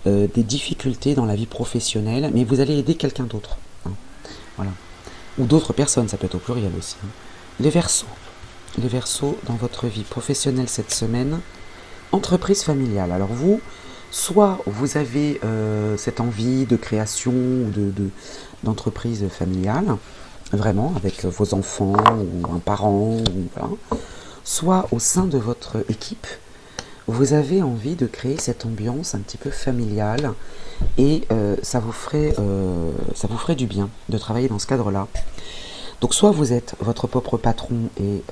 des difficultés dans la vie professionnelle, mais vous allez aider quelqu'un d'autre. Hein. Voilà. Ou d'autres personnes, ça peut être au pluriel aussi. Hein. Les Verseaux. Les Verseaux dans votre vie professionnelle cette semaine, entreprise familiale. Alors vous, soit vous avez cette envie de création ou d'entreprise familiale, vraiment, avec vos enfants ou un parent, voilà. Soit au sein de votre équipe, vous avez envie de créer cette ambiance un petit peu familiale et ça vous ferait du bien de travailler dans ce cadre-là. Donc soit vous êtes votre propre patron et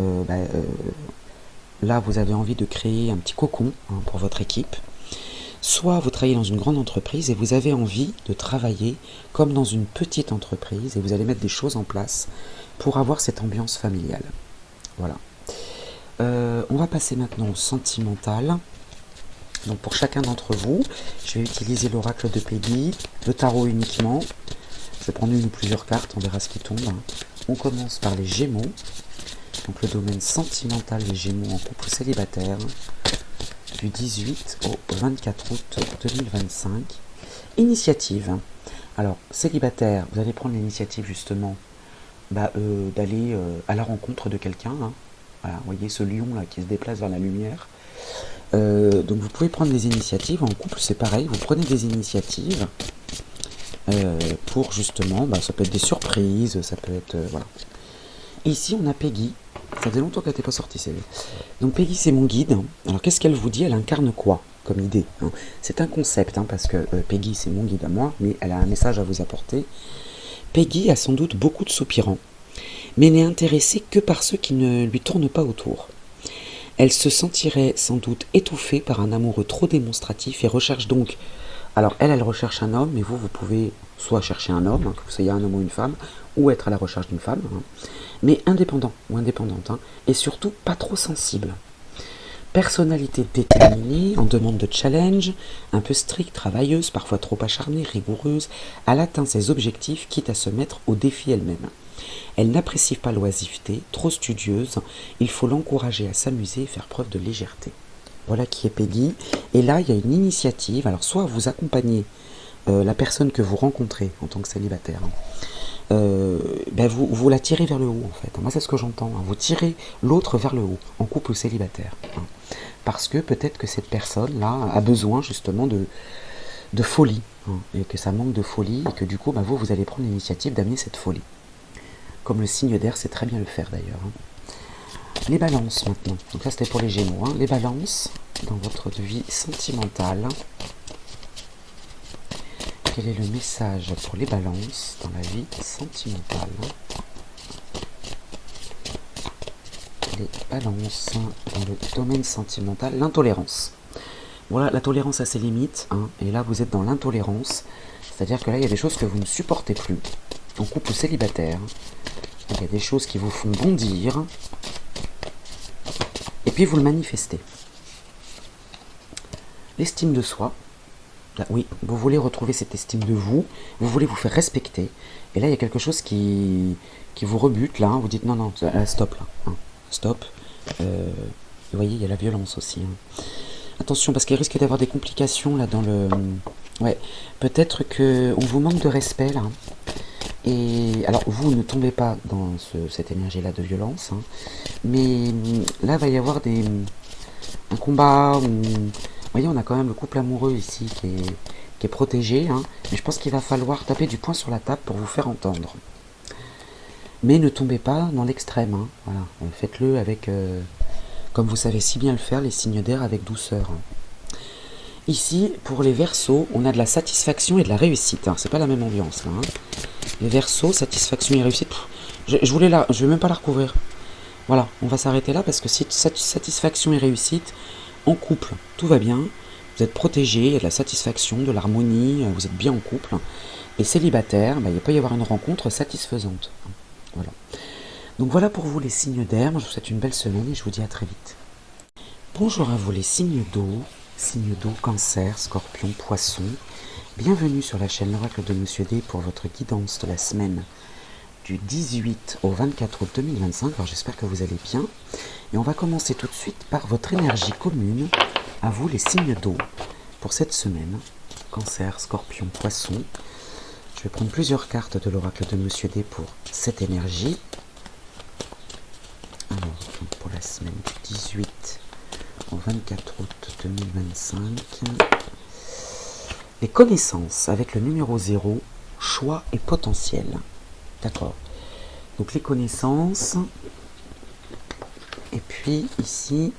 là vous avez envie de créer un petit cocon pour votre équipe, soit vous travaillez dans une grande entreprise et vous avez envie de travailler comme dans une petite entreprise et vous allez mettre des choses en place pour avoir cette ambiance familiale. Voilà. On va passer maintenant au sentimental. Donc pour chacun d'entre vous, je vais utiliser l'oracle de Peggy, le tarot uniquement. Je vais prendre une ou plusieurs cartes, on verra ce qui tombe. On commence par les Gémeaux. Donc le domaine sentimental des Gémeaux en couple célibataire, du 18 au 24 août 2025. Initiative. Alors, célibataire, vous allez prendre l'initiative justement d'aller à la rencontre de quelqu'un. Voilà, vous voyez ce lion là qui se déplace vers la lumière. Donc vous pouvez prendre des initiatives. En couple, c'est pareil, vous prenez des initiatives pour justement, ça peut être des surprises, ça peut être... voilà. Et ici, on a Peggy. Ça faisait longtemps qu'elle n'était pas sortie, celle-là. Donc Peggy, c'est mon guide. Alors qu'est-ce qu'elle vous dit? Elle incarne quoi comme idée? C'est un concept, parce que Peggy, c'est mon guide à moi, mais elle a un message à vous apporter. Peggy a sans doute beaucoup de soupirants, mais n'est intéressée que par ceux qui ne lui tournent pas autour. Elle se sentirait sans doute étouffée par un amoureux trop démonstratif et recherche donc... Alors elle recherche un homme, mais vous pouvez soit chercher un homme, que vous soyez un homme ou une femme, ou être à la recherche d'une femme, mais indépendant ou indépendante, et surtout pas trop sensible. Personnalité déterminée, en demande de challenge, un peu stricte, travailleuse, parfois trop acharnée, rigoureuse, elle atteint ses objectifs quitte à se mettre au défi elle-même. Elle n'apprécie pas l'oisiveté, trop studieuse, il faut l'encourager à s'amuser et faire preuve de légèreté. Voilà qui est Peggy. Et là, il y a une initiative, alors soit vous accompagnez la personne que vous rencontrez en tant que célibataire, vous la tirez vers le haut en fait. Moi c'est ce que j'entends, vous tirez l'autre vers le haut, en couple célibataire. Parce que peut-être que cette personne-là a besoin justement de folie, et que ça manque de folie, et que du coup vous allez prendre l'initiative d'amener cette folie. Comme le signe d'air sait très bien le faire d'ailleurs. Les balances maintenant, donc là c'était pour les Gémeaux, les balances dans votre vie sentimentale. Quel est le message pour les balances dans la vie sentimentale? Les balances dans le domaine sentimental, l'intolérance. Voilà, la tolérance a ses limites, et là vous êtes dans l'intolérance, c'est-à-dire que là il y a des choses que vous ne supportez plus, en couple célibataire, il y a des choses qui vous font bondir, et puis vous le manifestez. L'estime de soi. Là, oui, vous voulez retrouver cette estime de vous, vous voulez vous faire respecter, et là il y a quelque chose qui vous rebute, là, vous dites non, stop, là, stop, vous voyez, il y a la violence aussi. Attention, parce qu'il risque d'avoir des complications, là, dans le... Ouais, peut-être qu'on vous manque de respect, là, et alors vous ne tombez pas dans cette énergie-là de violence, mais là il va y avoir un combat, vous voyez, on a quand même le couple amoureux ici qui est protégé, mais je pense qu'il va falloir taper du poing sur la table pour vous faire entendre. Mais ne tombez pas dans l'extrême, voilà. Faites-le avec, comme vous savez si bien le faire, les signes d'air avec douceur. Ici, pour les Verseaux, on a de la satisfaction et de la réussite. C'est pas la même ambiance là. Les Verseaux, satisfaction et réussite. Je vais même pas la recouvrir. Voilà, on va s'arrêter là parce que si satisfaction et réussite, en couple, tout va bien, vous êtes protégé, il y a de la satisfaction, de l'harmonie, vous êtes bien en couple. Et célibataire, il peut y avoir une rencontre satisfaisante. Voilà. Donc voilà pour vous les signes d'air, je vous souhaite une belle semaine et je vous dis à très vite. Bonjour à vous les signes d'eau, Cancer, Scorpion, Poisson. Bienvenue sur la chaîne L'Oracle de Monsieur D pour votre guidance de la semaine du 18 au 24 août 2025. Alors j'espère que vous allez bien. Et on va commencer tout de suite par votre énergie commune, à vous les signes d'eau, pour cette semaine. Cancer, Scorpion, Poisson. Je vais prendre plusieurs cartes de l'Oracle de Monsieur D pour cette énergie. Alors, pour la semaine du 18 au 24 août 2025. Les connaissances avec le numéro 0, choix et potentiel. D'accord. Donc les connaissances. Et puis ici,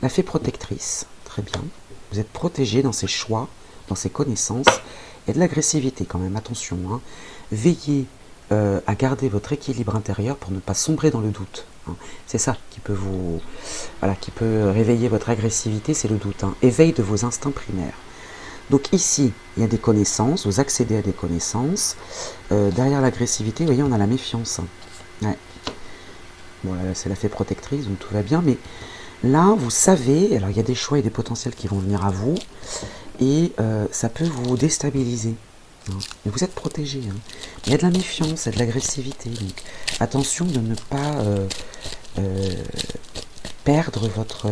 la fée protectrice. Très bien. Vous êtes protégé dans ses choix, dans ses connaissances. Il y a de l'agressivité quand même, attention. Veillez à garder votre équilibre intérieur pour ne pas sombrer dans le doute. C'est ça qui peut qui peut réveiller votre agressivité, c'est le doute. Éveil de vos instincts primaires. Donc ici, il y a des connaissances, vous accédez à des connaissances. Derrière l'agressivité, vous voyez, on a la méfiance. Ouais. Bon, là, c'est la fée protectrice, donc tout va bien, mais là, vous savez, alors il y a des choix et des potentiels qui vont venir à vous, et ça peut vous déstabiliser. Hein. Mais vous êtes protégé. Hein. Il y a de la méfiance, il y a de l'agressivité, donc attention de ne pas perdre votre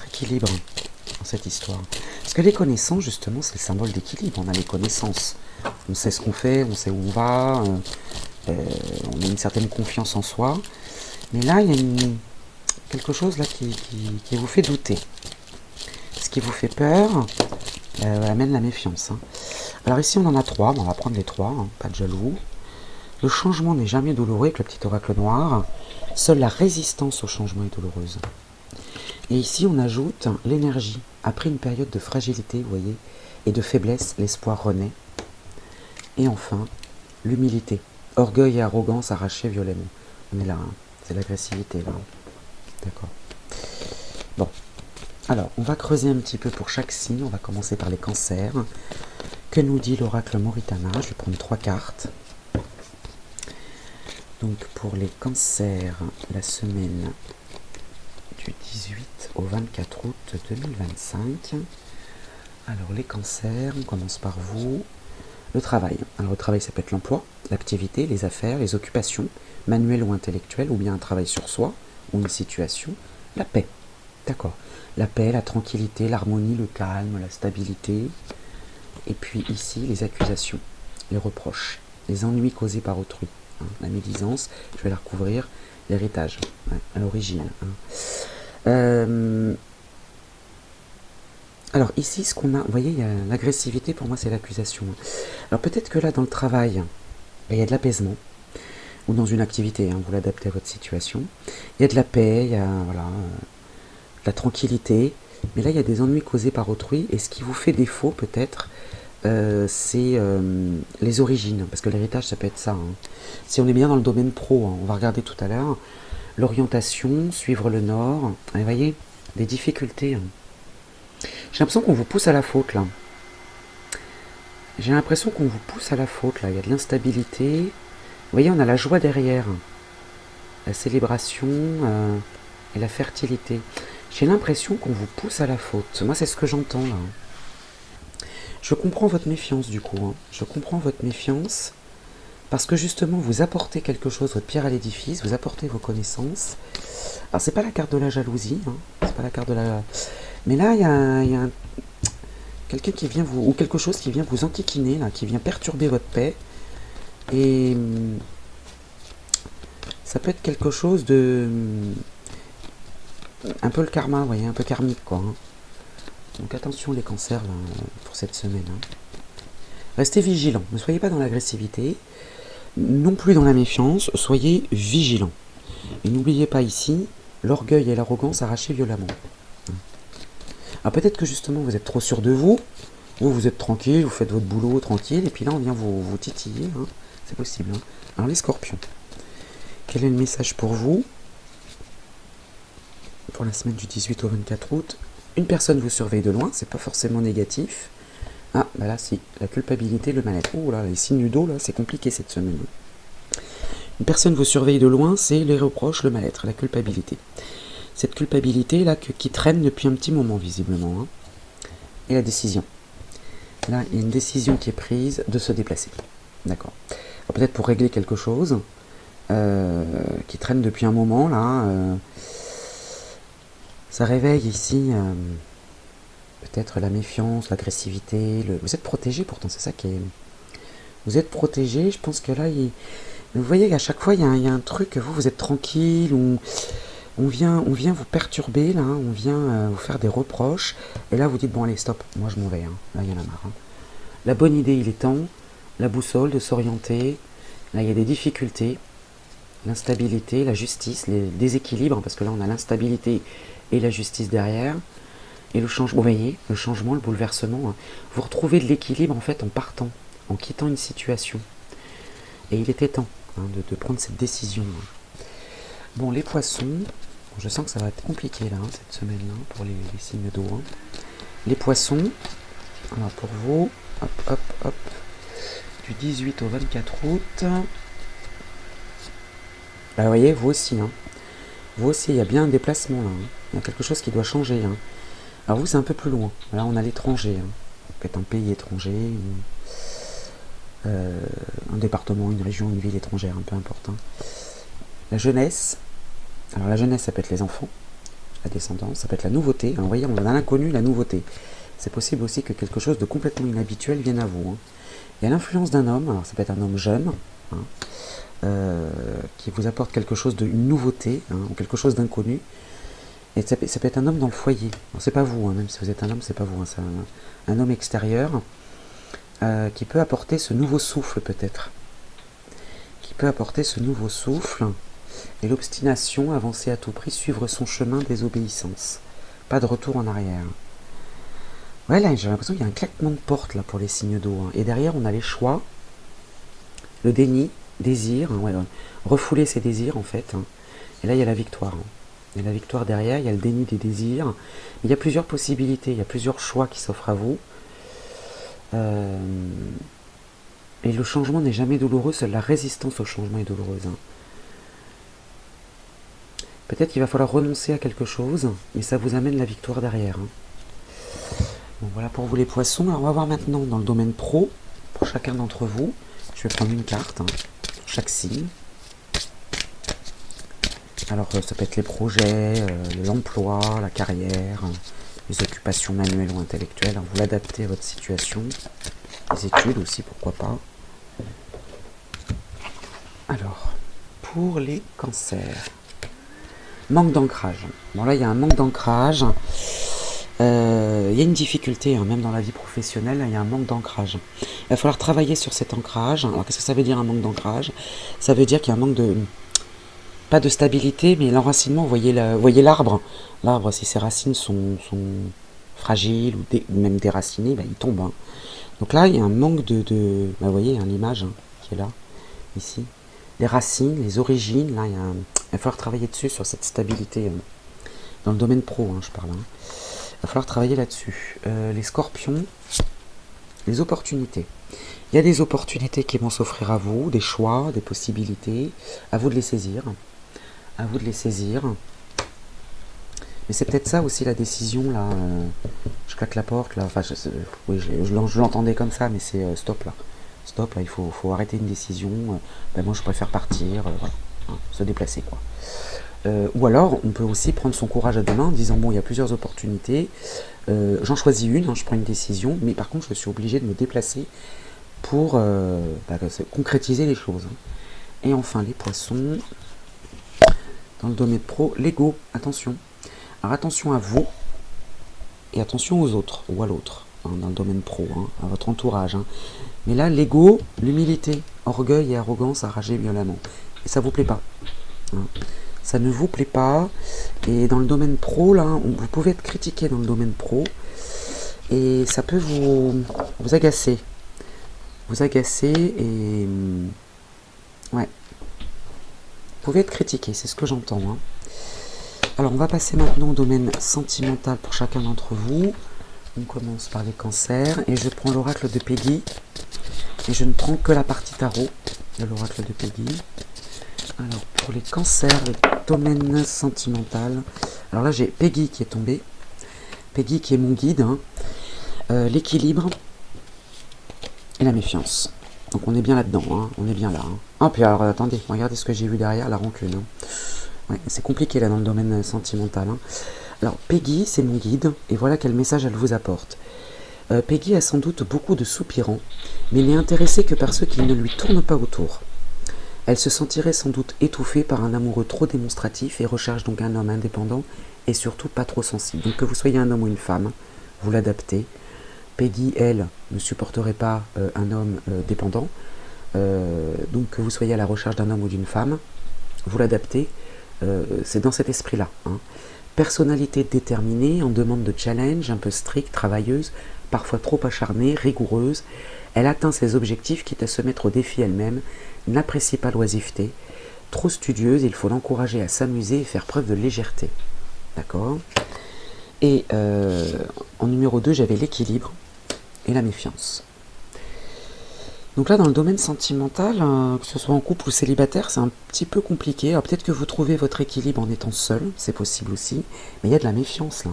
équilibre dans cette histoire. Parce que les connaissances, justement, c'est le symbole d'équilibre. On a les connaissances. On sait ce qu'on fait, on sait où on va, on a une certaine confiance en soi. Mais là, il y a quelque chose là qui vous fait douter. Ce qui vous fait peur amène la méfiance. Hein. Alors ici, on en a 3. On va prendre les 3, hein, pas de jaloux. Le changement n'est jamais douloureux avec le petit oracle noir. Seule la résistance au changement est douloureuse. Et ici, on ajoute l'énergie. Après une période de fragilité, vous voyez, et de faiblesse, l'espoir renaît. Et enfin, l'humilité. Orgueil et arrogance arrachés violemment. On est là, hein. C'est l'agressivité, là. D'accord. Bon. Alors, on va creuser un petit peu pour chaque signe. On va commencer par les cancers. Que nous dit l'oracle Moritana? Je vais prendre 3 cartes. Donc, pour les cancers, la semaine du 18 au 24 août 2025. Alors, les cancers, on commence par vous. Le travail. Alors, le travail, ça peut être l'emploi, l'activité, les affaires, les occupations, manuelles ou intellectuelles, ou bien un travail sur soi, ou une situation. La paix. D'accord. La paix, la tranquillité, l'harmonie, le calme, la stabilité. Et puis ici, les accusations, les reproches, les ennuis causés par autrui. Hein, la médisance, je vais la recouvrir, l'héritage, ouais, à l'origine. Hein. Alors ici, ce qu'on a, vous voyez, il y a l'agressivité, pour moi c'est l'accusation. Alors peut-être que là, dans le travail, il y a de l'apaisement, ou dans une activité, hein, vous l'adaptez à votre situation. Il y a de la paix, il y a voilà, de la tranquillité, mais là il y a des ennuis causés par autrui, et ce qui vous fait défaut peut-être, c'est les origines, parce que l'héritage ça peut être ça. Hein. Si on est bien dans le domaine pro, hein, on va regarder tout à l'heure, l'orientation, suivre le nord, vous voyez, des difficultés. Hein. J'ai l'impression qu'on vous pousse à la faute là. J'ai l'impression qu'on vous pousse à la faute là, il y a de l'instabilité. Vous voyez, on a la joie derrière, la célébration et la fertilité. J'ai l'impression qu'on vous pousse à la faute. Moi c'est ce que j'entends là. Je comprends votre méfiance du coup, hein. Je comprends votre méfiance parce que justement vous apportez quelque chose, votre pierre à l'édifice, vous apportez vos connaissances. Alors c'est pas la carte de la jalousie, hein. C'est pas la carte de la... Mais là il y a quelqu'un qui vient vous... ou quelque chose qui vient vous enquiquiner, là, qui vient perturber votre paix. Et ça peut être quelque chose de... un peu le karma, vous voyez, un peu karmique quoi. Hein. Donc attention les cancers là, pour cette semaine. Hein. Restez vigilants, ne soyez pas dans l'agressivité, non plus dans la méfiance, soyez vigilants. Et n'oubliez pas ici, l'orgueil et l'arrogance arrachés violemment. Alors peut-être que justement vous êtes trop sûr de vous, vous êtes tranquille, vous faites votre boulot tranquille, et puis là on vient vous titiller, hein. C'est possible. Hein. Alors les scorpions, quel est le message pour vous pour la semaine du 18 au 24 août? Une personne vous surveille de loin, c'est pas forcément négatif. Ah, bah là, si, la culpabilité, le mal-être. Oh là, les signes du dos, là, c'est compliqué cette semaine. Une personne vous surveille de loin, c'est les reproches, le mal-être, la culpabilité. Cette culpabilité, là, qui traîne depuis un petit moment, visiblement. Hein. Et la décision. Là, il y a une décision qui est prise de se déplacer. D'accord. Peut-être pour régler quelque chose qui traîne depuis un moment, là. Ça réveille ici... peut-être la méfiance, l'agressivité. Vous êtes protégé pourtant, c'est ça qui est... Vous êtes protégé, je pense que là, vous voyez qu'à chaque fois, il y a un truc, vous êtes tranquille, on vient vous perturber, là, on vient vous faire des reproches, et là, vous dites, bon, allez, stop, moi je m'en vais, hein. Là, il y en a marre. Hein. La bonne idée, il est temps, la boussole, de s'orienter, là, il y a des difficultés, l'instabilité, la justice, les déséquilibres, parce que là, on a l'instabilité et la justice derrière. Et le changement, vous voyez, le changement, le bouleversement, hein. Vous retrouvez de l'équilibre en fait en partant, en quittant une situation. Et il était temps hein, de prendre cette décision. Hein. Bon, les poissons, je sens que ça va être compliqué là, hein, cette semaine-là, pour les signes d'eau. Hein. Les poissons, alors pour vous, hop, hop, hop, du 18 au 24 août, Bah, vous voyez, vous aussi, hein. Vous aussi, il y a bien un déplacement là, hein. Il y a quelque chose qui doit changer, hein. Alors vous, c'est un peu plus loin. Là, on a l'étranger, hein. Peut-être un pays étranger, un département, une région, une ville étrangère, un peu important. La jeunesse. Alors la jeunesse, ça peut être les enfants, la descendance, ça peut être la nouveauté. Alors, vous voyez, on a l'inconnu, la nouveauté. C'est possible aussi que quelque chose de complètement inhabituel vienne à vous, hein. Il y a l'influence d'un homme, alors ça peut être un homme jeune, hein, qui vous apporte quelque chose une nouveauté, hein, ou quelque chose d'inconnu. Et ça peut être un homme dans le foyer. C'est pas vous, hein, même si vous êtes un homme, c'est pas vous, hein, c'est un homme extérieur qui peut apporter ce nouveau souffle peut-être. Qui peut apporter ce nouveau souffle et l'obstination, avancer à tout prix, suivre son chemin, désobéissance. Pas de retour en arrière. Ouais, là, j'ai l'impression qu'il y a un claquement de porte là pour les signes d'eau, hein. Et derrière, on a les choix, le déni, désir, hein, ouais, refouler ses désirs en fait, hein. Et là, il y a la victoire, hein. Il y a la victoire derrière, il y a le déni des désirs. Il y a plusieurs possibilités, il y a plusieurs choix qui s'offrent à vous. Et le changement n'est jamais douloureux, seule la résistance au changement est douloureuse, hein. Peut-être qu'il va falloir renoncer à quelque chose, mais ça vous amène la victoire derrière, hein. Bon, voilà pour vous les poissons. Alors on va voir maintenant dans le domaine pro, pour chacun d'entre vous. Je vais prendre une carte, hein, chaque signe. Alors ça peut être les projets, l'emploi, la carrière, les occupations manuelles ou intellectuelles. Alors, vous l'adaptez à votre situation, les études aussi, pourquoi pas. Alors, pour les cancers, manque d'ancrage. Bon là, il y a un manque d'ancrage. Il y a une difficulté, hein, même dans la vie professionnelle, il y a un manque d'ancrage. Il va falloir travailler sur cet ancrage. Alors qu'est-ce que ça veut dire un manque d'ancrage? Ça veut dire qu'il y a un manque de... pas de stabilité, mais l'enracinement, vous voyez l'arbre. L'arbre, si ses racines sont fragiles ou même déracinées, bah, il tombe, hein. Donc là, il y a un manque de bah, vous voyez, hein, l'image, hein, qui est là, ici. Les racines, les origines, là, il va falloir travailler dessus, sur cette stabilité. Dans le domaine pro, hein, je parle, hein. Il va falloir travailler là-dessus. Les scorpions, les opportunités. Il y a des opportunités qui vont s'offrir à vous, des choix, des possibilités. À vous de les saisir. À vous de les saisir. Mais c'est peut-être ça aussi la décision, là. Je claque la porte, là. Enfin, oui, je l'entendais comme ça, mais c'est stop, là. Stop, là, il faut arrêter une décision. Ben, moi, je préfère partir, voilà. Hein, se déplacer, quoi. Ou alors, on peut aussi prendre son courage à deux mains en disant, bon, il y a plusieurs opportunités. J'en choisis une, hein, je prends une décision, mais par contre, je suis obligé de me déplacer pour concrétiser les choses, hein. Et enfin, les poissons, dans le domaine pro, l'ego, attention. Alors attention à vous et attention aux autres ou à l'autre, hein, dans le domaine pro, hein, à votre entourage, hein. Mais là, l'ego, l'humilité, orgueil et arrogance à rager violemment. Et ça vous plaît pas, hein. Ça ne vous plaît pas. Et dans le domaine pro, là, vous pouvez être critiqué dans le domaine pro. Et ça peut vous agacer. Vous agacer et... ouais. Vous pouvez être critiqué, c'est ce que j'entends, hein. Alors, on va passer maintenant au domaine sentimental pour chacun d'entre vous. On commence par les cancers. Et je prends l'oracle de Peggy. Et je ne prends que la partie tarot de l'oracle de Peggy. Alors, pour les cancers, le domaine sentimental. Alors là, j'ai Peggy qui est tombée. Peggy qui est mon guide, hein. L'équilibre et la méfiance. Donc on est bien là-dedans, hein. On est bien là, hein. Ah, puis alors, attendez, regardez ce que j'ai vu derrière, la rancune, hein. Ouais, c'est compliqué là dans le domaine sentimental, hein. Alors, Peggy, c'est mon guide, et voilà quel message elle vous apporte. Peggy a sans doute beaucoup de soupirants, mais n'est intéressée que par ceux qui ne lui tournent pas autour. Elle se sentirait sans doute étouffée par un amoureux trop démonstratif et recherche donc un homme indépendant et surtout pas trop sensible. Donc que vous soyez un homme ou une femme, vous l'adaptez. Peggy, elle, ne supporterait pas un homme dépendant. Donc que vous soyez à la recherche d'un homme ou d'une femme, vous l'adaptez. C'est dans cet esprit-là, hein. Personnalité déterminée, en demande de challenge, un peu stricte, travailleuse, parfois trop acharnée, rigoureuse. Elle atteint ses objectifs quitte à se mettre au défi elle-même, n'apprécie pas l'oisiveté, trop studieuse, il faut l'encourager à s'amuser et faire preuve de légèreté. D'accord? Et en numéro 2, j'avais l'équilibre et la méfiance. Donc là, dans le domaine sentimental, que ce soit en couple ou célibataire, c'est un petit peu compliqué. Alors peut-être que vous trouvez votre équilibre en étant seul, c'est possible aussi. Mais il y a de la méfiance là.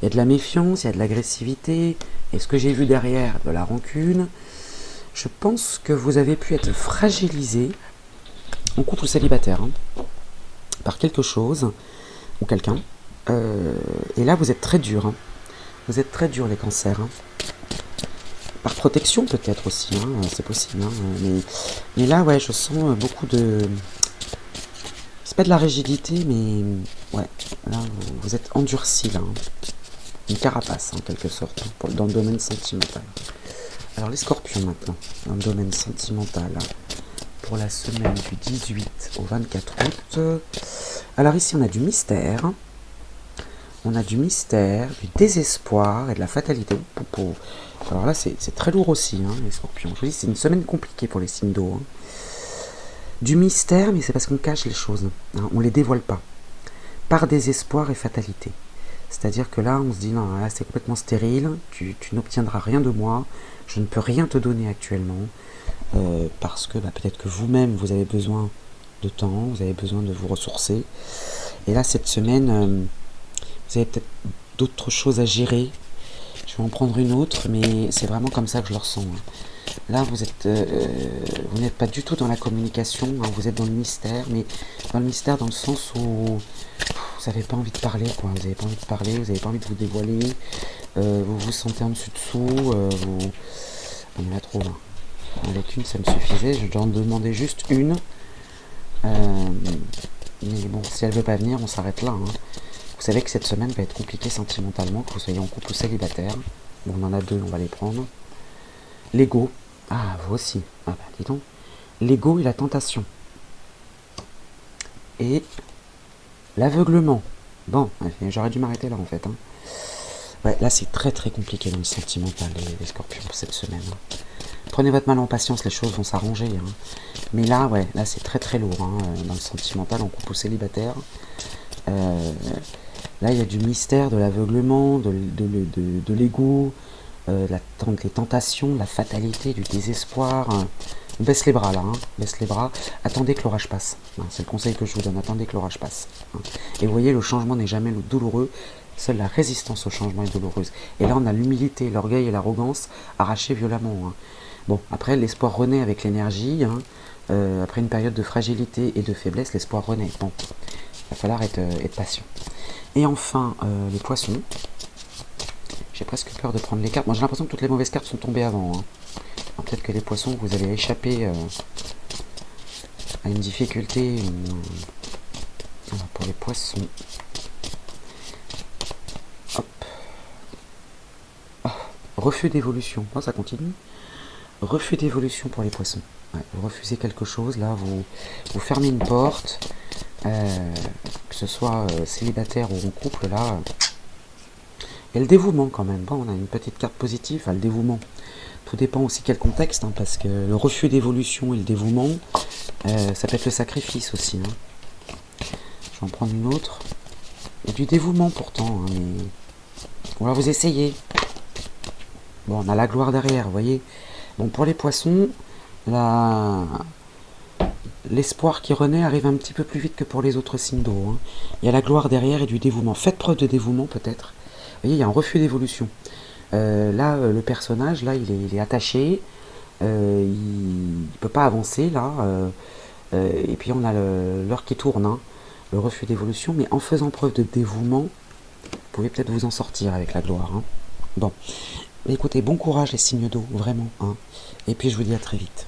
Il y a de la méfiance, il y a de l'agressivité. Et ce que j'ai vu derrière, de la rancune. Je pense que vous avez pu être fragilisé, en couple ou célibataire, hein, par quelque chose ou quelqu'un. Et là, vous êtes très dur. Hein. Vous êtes très dur, les cancers. Hein. Par protection, peut-être aussi, hein, c'est possible. Hein, mais là, ouais, je sens beaucoup de. C'est pas de la rigidité, mais. Ouais, là, vous êtes endurci, là. Hein. Une carapace, en quelque sorte, hein, dans le domaine sentimental. Alors, les scorpions, maintenant, dans le domaine sentimental. Pour la semaine du 18 au 24 août. Alors, ici, on a du mystère. On a du mystère, du désespoir et de la fatalité. Alors là, c'est très lourd aussi, hein, les scorpions. Je vous dis, c'est une semaine compliquée pour les signes d'eau. Hein. Du mystère, mais c'est parce qu'on cache les choses. Hein, on ne les dévoile pas. Par désespoir et fatalité. C'est-à-dire que là, on se dit, non, là, c'est complètement stérile. Tu n'obtiendras rien de moi. Je ne peux rien te donner actuellement. Parce que peut-être que vous-même, vous avez besoin de temps. Vous avez besoin de vous ressourcer. Et là, cette semaine... vous avez peut-être d'autres choses à gérer. Je vais en prendre une autre, mais c'est vraiment comme ça que je le ressens. Là, vous n'êtes pas du tout dans la communication, hein, vous êtes dans le mystère, mais dans le mystère dans le sens où vous n'avez pas envie de parler, quoi. Vous n'avez pas envie de parler, vous n'avez pas envie de vous dévoiler, vous vous sentez en dessous, il y en a trop. Hein. Avec une, ça me suffisait, je dois en demander juste une. Mais bon, si elle veut pas venir, on s'arrête là. Hein. Vous savez que cette semaine va être compliquée sentimentalement, que vous soyez en couple ou célibataire. Bon, on en a deux, on va les prendre. L'ego. Ah, vous aussi. Ah bah, dis donc. L'ego et la tentation. Et l'aveuglement. Bon, j'aurais dû m'arrêter là en fait. Hein. Ouais, là c'est très très compliqué dans le sentimental, les scorpions, pour cette semaine. Hein. Prenez votre mal en patience, les choses vont s'arranger. Hein. Mais là, ouais, là c'est très très lourd, hein, dans le sentimental, en couple ou célibataire. Là, il y a du mystère, de l'aveuglement, de l'ego, les tentations, la fatalité, du désespoir. Hein. On baisse les bras là, hein. Baisse les bras. Attendez que l'orage passe. Hein. C'est le conseil que je vous donne. Attendez que l'orage passe. Hein. Et vous voyez, le changement n'est jamais douloureux. Seule la résistance au changement est douloureuse. Et là, on a l'humilité, l'orgueil et l'arrogance arrachés violemment. Hein. Bon, après, l'espoir renaît avec l'énergie. Hein. Après une période de fragilité et de faiblesse, l'espoir renaît. Bon, il va falloir être patient. Et enfin, les poissons. J'ai presque peur de prendre les cartes. Moi, j'ai l'impression que toutes les mauvaises cartes sont tombées avant. Hein. Peut-être que les poissons, vous avez échappé à une difficulté. Alors, pour les poissons. Hop. Oh, refus d'évolution. Oh, ça continue. Refus d'évolution pour les poissons. Ouais, vous refusez quelque chose. Là, vous fermez une porte. Que ce soit célibataire ou en couple, là. Et le dévouement quand même. Bon, on a une petite carte positive, le dévouement. Tout dépend aussi quel contexte, hein, parce que le refus d'évolution et le dévouement, ça peut être le sacrifice aussi. Hein. Je vais en prendre une autre. Il y a du dévouement pourtant, hein, mais... Voilà, vous essayez. Bon, on a la gloire derrière, vous voyez. Bon, pour les poissons, l'espoir qui renaît arrive un petit peu plus vite que pour les autres signes d'eau. Hein. Il y a la gloire derrière et du dévouement. Faites preuve de dévouement peut-être. Vous voyez, il y a un refus d'évolution. Là, le personnage, là, il est attaché. Il ne peut pas avancer, là. Et puis, on a l'heure qui tourne. Hein, le refus d'évolution. Mais en faisant preuve de dévouement, vous pouvez peut-être vous en sortir avec la gloire. Hein. Bon. Écoutez, bon courage les signes d'eau, vraiment. Hein. Et puis, je vous dis à très vite.